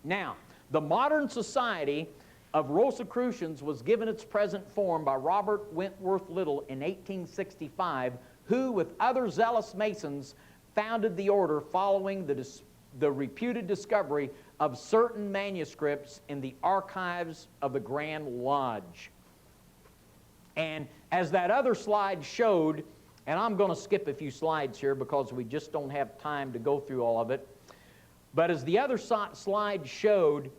S1: Now, the modern society of Rosicrucians was given its present form by Robert Wentworth Little in 1865, who, with other zealous Masons, founded the order following the reputed discovery of certain manuscripts in the archives of the Grand Lodge. And as that other slide showed, and I'm going to skip a few slides here because we just don't have time to go through all of it, but as the other slide showed,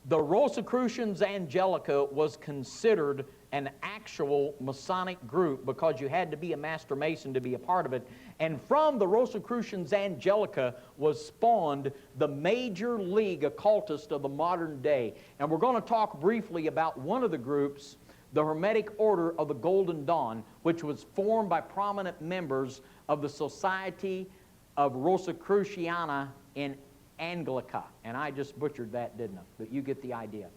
S1: the Rosicrucians Angelica was considered an actual Masonic group because you had to be a Master Mason to be a part of it. And from the Rosicrucians Angelica was spawned the major league occultist of the modern day. And we're going to talk briefly about one of the groups, the Hermetic Order of the Golden Dawn, which was formed by prominent members of the Society of Rosicruciana in Anglica. And I just butchered that, didn't I? But you get the idea.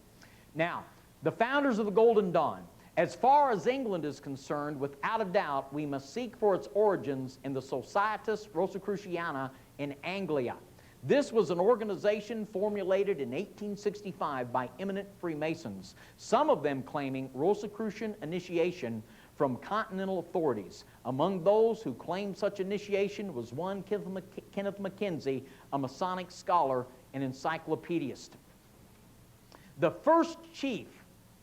S1: Now, the founders of the Golden Dawn. As far as England is concerned, without a doubt, we must seek for its origins in the Societas Rosicruciana in Anglia. This was an organization formulated in 1865 by eminent Freemasons, some of them claiming Rosicrucian initiation from continental authorities. Among those who claimed such initiation was one Kenneth Mackenzie, a Masonic scholar and encyclopedist. The first chief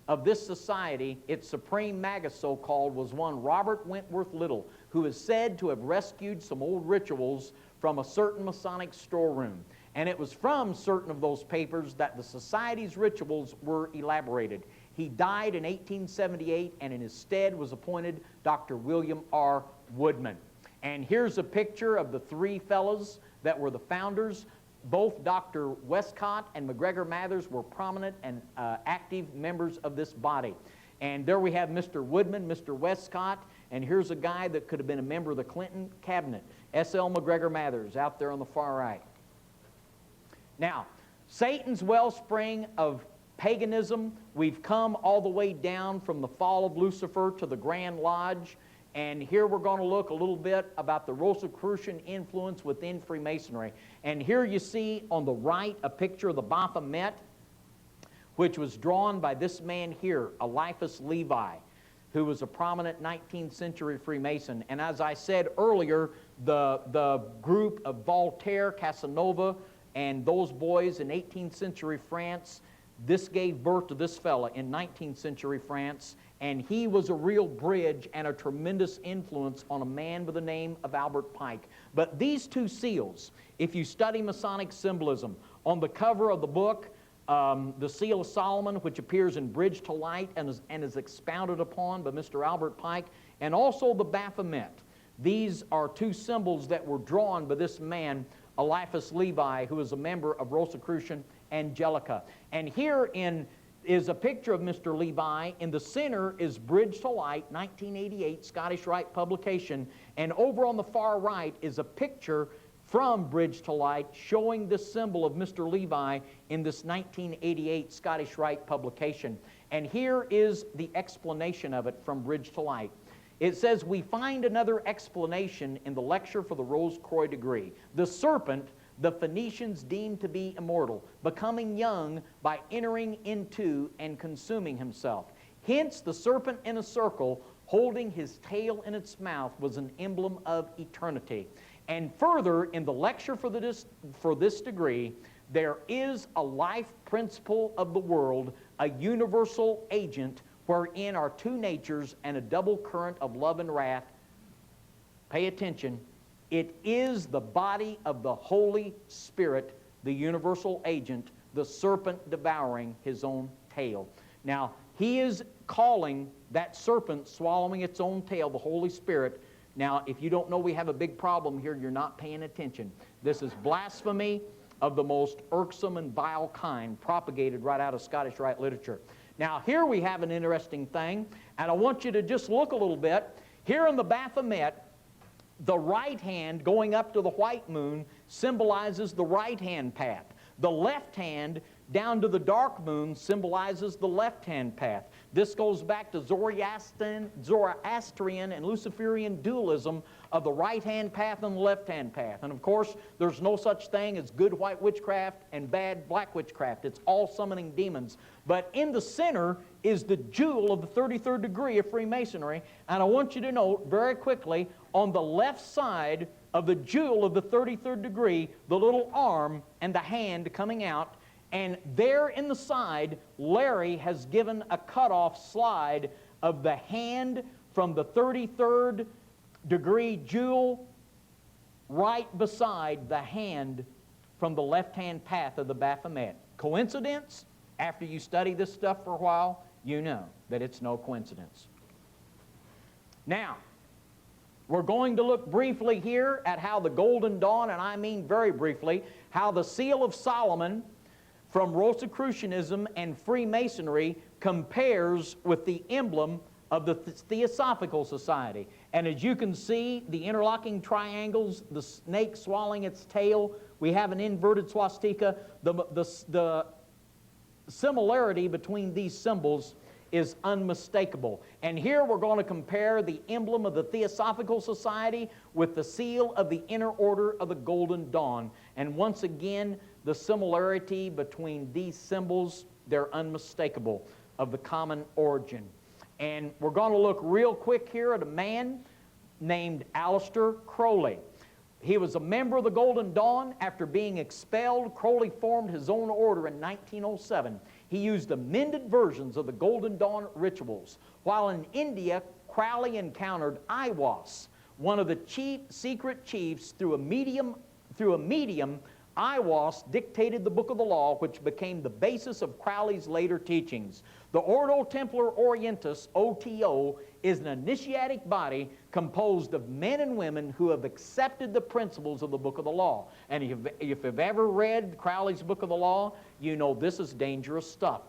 S1: of this society, its supreme magus so-called, was one Robert Wentworth Little, who is said to have rescued some old rituals from a certain Masonic storeroom. And it was from certain of those papers that the society's rituals were elaborated. He died in 1878, and in his stead was appointed Dr. William R. Woodman. And here's a picture of the three fellows that were the founders. Both Dr. Westcott and McGregor Mathers were prominent and active members of this body. And there we have Mr. Woodman, Mr. Westcott, and here's a guy that could have been a member of the Clinton cabinet, S.L. McGregor Mathers, out there on the far right. Now, Satan's wellspring of paganism, we've come all the way down from the fall of Lucifer to the Grand Lodge, and here we're going to look a little bit about the Rosicrucian influence within Freemasonry. And here you see on the right a picture of the Baphomet, which was drawn by this man here, Eliphas Levi, who was a prominent 19th century Freemason. And as I said earlier, the group of Voltaire, Casanova, and those boys in 18th century France, this gave birth to this fella in 19th century France, and he was a real bridge and a tremendous influence on a man by the name of Albert Pike. But these two seals, if you study Masonic symbolism, on the cover of the book, the Seal of Solomon, which appears in Bridge to Light and is expounded upon by Mr. Albert Pike, and also the Baphomet. These are two symbols that were drawn by this man, Eliphas Levi, who is a member of Rosicrucian Angelica. And here is a picture of Mr. Levi. In the center is Bridge to Light, 1988, Scottish Rite publication. And over on the far right is a picture from Bridge to Light showing this symbol of Mr. Levi in this 1988 Scottish Rite publication. And here is the explanation of it from Bridge to Light. It says, we find another explanation in the lecture for the Rose Croix degree. The serpent, the Phoenicians deemed to be immortal, becoming young by entering into and consuming himself. Hence, the serpent in a circle, holding his tail in its mouth, was an emblem of eternity. And further, in the lecture for this degree, there is a life principle of the world, a universal agent, wherein are two natures and a double current of love and wrath. Pay attention. It is the body of the Holy Spirit, the universal agent, the serpent devouring his own tail. Now, he is calling that serpent swallowing its own tail the Holy Spirit. Now, if you don't know we have a big problem here, you're not paying attention. This is blasphemy of the most irksome and vile kind, propagated right out of Scottish Rite literature. Now, here we have an interesting thing, and I want you to just look a little bit. Here in the Baphomet, the right hand going up to the white moon symbolizes the right-hand path. The left hand down to the dark moon symbolizes the left-hand path. This goes back to Zoroastrian and Luciferian dualism of the right-hand path and the left-hand path. And of course, there's no such thing as good white witchcraft and bad black witchcraft. It's all summoning demons. But in the center is the jewel of the 33rd degree of Freemasonry. And I want you to note very quickly, on the left side of the jewel of the 33rd degree, the little arm and the hand coming out. And there in the side, Larry has given a cutoff slide of the hand from the 33rd degree jewel right beside the hand from the left-hand path of the Baphomet. Coincidence? After you study this stuff for a while, you know that it's no coincidence. Now, we're going to look briefly here at how the Golden Dawn, and I mean very briefly, how the Seal of Solomon from Rosicrucianism and Freemasonry compares with the emblem of the Theosophical Society. And as you can see, the interlocking triangles, the snake swallowing its tail, we have an inverted swastika. The similarity between these symbols is unmistakable. And here we're going to compare the emblem of the Theosophical Society with the seal of the Inner Order of the Golden Dawn. And once again, the similarity between these symbols, they're unmistakable, of the common origin. And we're going to look real quick here at a man named Aleister Crowley. He was a member of the Golden Dawn. After being expelled, Crowley formed his own order in 1907. He used amended versions of the Golden Dawn rituals. While in India, Crowley encountered Aiwas, one of the secret chiefs. Through a medium, Aiwas dictated the Book of the Law, which became the basis of Crowley's later teachings. The Ordo Templar Orientis, OTO, is an initiatic body composed of men and women who have accepted the principles of the Book of the Law. And if you've ever read Crowley's Book of the Law, you know this is dangerous stuff.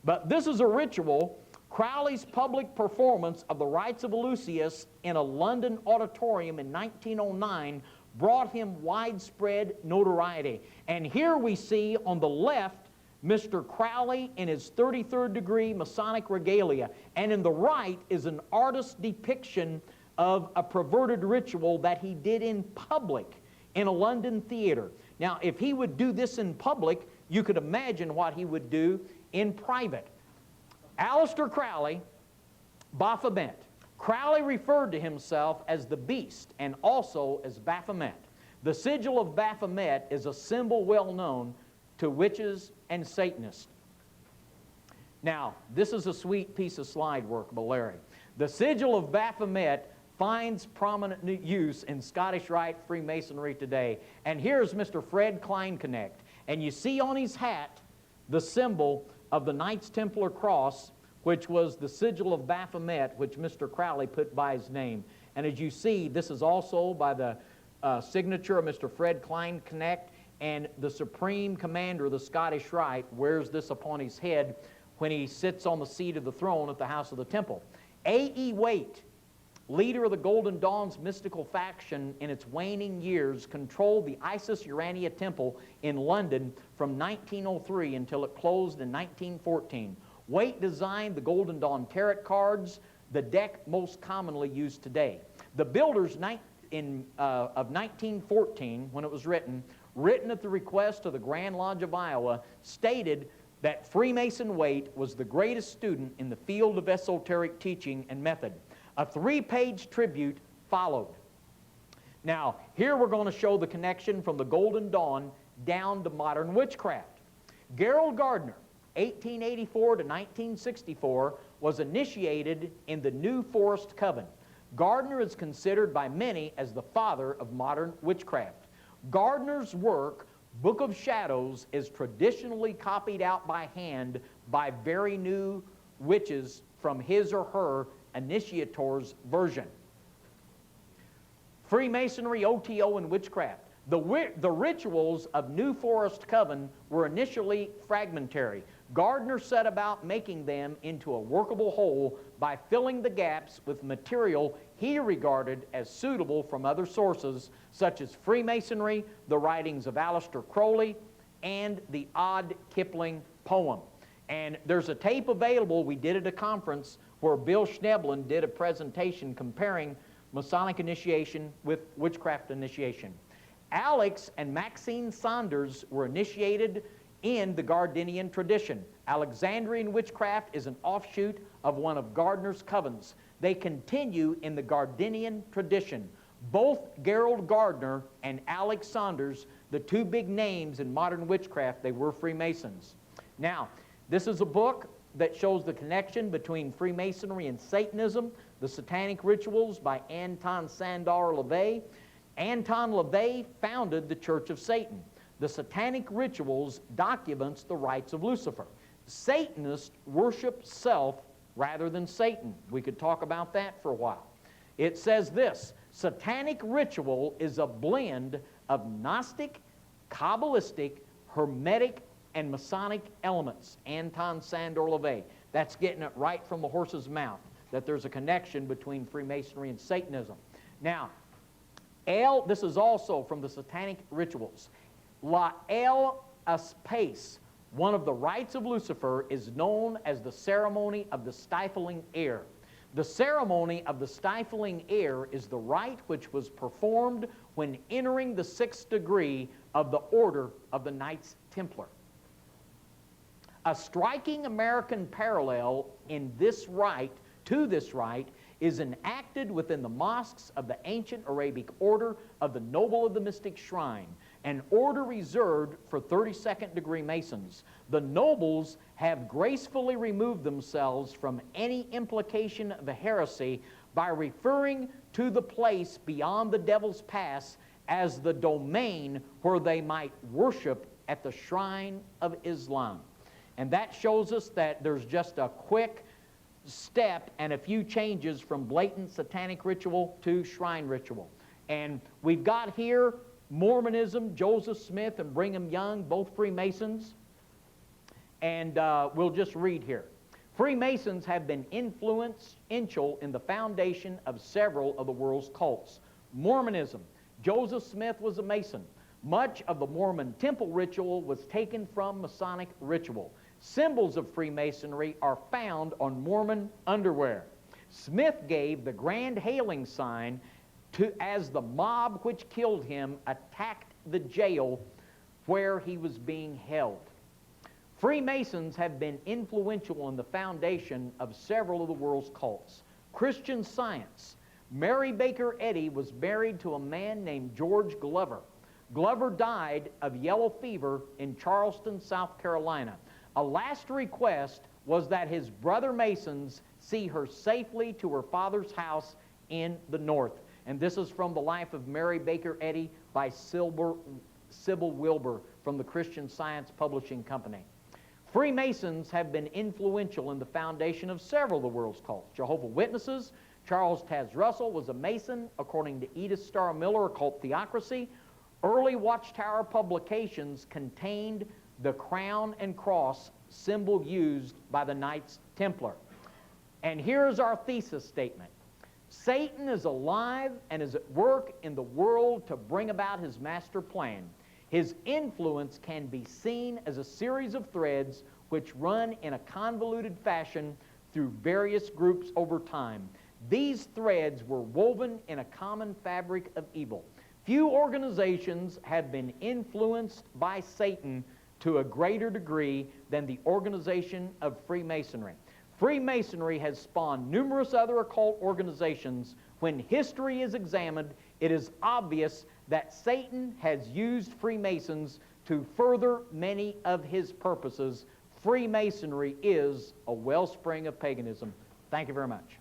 S1: But this is a ritual. Crowley's public performance of the Rites of Eleusis in a London auditorium in 1909 brought him widespread notoriety. And here we see on the left Mr. Crowley in his 33rd degree Masonic regalia, and in the right is an artist's depiction of a perverted ritual that he did in public in a London theater. Now, if he would do this in public, you could imagine what he would do in private. Aleister Crowley, Baphomet. Crowley referred to himself as the Beast and also as Baphomet. The sigil of Baphomet is a symbol well known to witches and Satanists. Now, this is a sweet piece of slide work by Larry. The sigil of Baphomet finds prominent use in Scottish Rite Freemasonry today. And here's Mr. Fred Kleinknecht. And you see on his hat the symbol of the Knights Templar Cross, which was the sigil of Baphomet, which Mr. Crowley put by his name. And as you see, this is also by the signature of Mr. Fred Kleinknecht, and the Supreme Commander of the Scottish Rite wears this upon his head when he sits on the seat of the throne at the House of the Temple. A.E. Waite, leader of the Golden Dawn's mystical faction in its waning years, controlled the Isis Urania Temple in London from 1903 until it closed in 1914. Waite designed the Golden Dawn tarot cards, the deck most commonly used today. The builders of 1914, when it was written at the request of the Grand Lodge of Iowa, stated that Freemason Waite was the greatest student in the field of esoteric teaching and method. A 3-page tribute followed. Now, here we're going to show the connection from the Golden Dawn down to modern witchcraft. Gerald Gardner, 1884 to 1964, was initiated in the New Forest Coven. Gardner is considered by many as the father of modern witchcraft. Gardner's work, Book of Shadows, is traditionally copied out by hand by very new witches from his or her initiator's version. Freemasonry, OTO, and witchcraft. The rituals of New Forest Coven were initially fragmentary. Gardner set about making them into a workable whole by filling the gaps with material he regarded as suitable from other sources, such as Freemasonry, the writings of Aleister Crowley, and the odd Kipling poem. And there's a tape available we did at a conference where Bill Schneblin did a presentation comparing Masonic initiation with witchcraft initiation. Alex and Maxine Saunders were initiated in the Gardnerian tradition. Alexandrian witchcraft is an offshoot of one of Gardner's covens. They continue in the Gardnerian tradition. Both Gerald Gardner and Alex Saunders, the two big names in modern witchcraft, they were Freemasons. Now, this is a book that shows the connection between Freemasonry and Satanism, the Satanic Rituals by Anton Sandor LaVey. Anton LaVey founded the Church of Satan. The Satanic Rituals documents the rites of Lucifer. Satanists worship self rather than Satan. We could talk about that for a while. It says this: Satanic ritual is a blend of Gnostic, Kabbalistic, Hermetic, and Masonic elements. Anton Sandor LaVey. That's getting it right from the horse's mouth, that there's a connection between Freemasonry and Satanism. Now, this is also from the Satanic Rituals. La El Espace, one of the rites of Lucifer, is known as the ceremony of the stifling air. The ceremony of the stifling air is the rite which was performed when entering the 6th degree of the Order of the Knights Templar. A striking American parallel in this rite to this rite is enacted within the mosques of the ancient Arabic order of the Noble of the Mystic Shrine, an order reserved for 32nd degree Masons. The nobles have gracefully removed themselves from any implication of a heresy by referring to the place beyond the Devil's Pass as the domain where they might worship at the shrine of Islam. And that shows us that there's just a quick step and a few changes from blatant satanic ritual to shrine ritual. And we've got here Mormonism, Joseph Smith and Brigham Young, both Freemasons. And we'll just read here. Freemasons have been influential in the foundation of several of the world's cults. Mormonism. Joseph Smith was a Mason. Much of the Mormon temple ritual was taken from Masonic ritual. Symbols of Freemasonry are found on Mormon underwear. Smith gave the grand hailing sign as the mob which killed him attacked the jail where he was being held. Freemasons have been influential in the foundation of several of the world's cults. Christian Science. Mary Baker Eddy was married to a man named George Glover. Glover died of yellow fever in Charleston, South Carolina. A last request was that his brother Masons see her safely to her father's house in the north. And this is from the life of Mary Baker Eddy by Sybil Wilbur from the Christian Science Publishing Company. Freemasons have been influential in the foundation of several of the world's cults. Jehovah's Witnesses. Charles Taz Russell was a Mason, according to Edith Starr Miller, Occult Theocracy. Early Watchtower publications contained the crown and cross symbol used by the Knights Templar. And here's our thesis statement. Satan is alive and is at work in the world to bring about his master plan. His influence can be seen as a series of threads which run in a convoluted fashion through various groups over time. These threads were woven in a common fabric of evil. Few organizations have been influenced by Satan to a greater degree than the organization of Freemasonry. Freemasonry has spawned numerous other occult organizations. When history is examined, it is obvious that Satan has used Freemasons to further many of his purposes. Freemasonry is a wellspring of paganism. Thank you very much.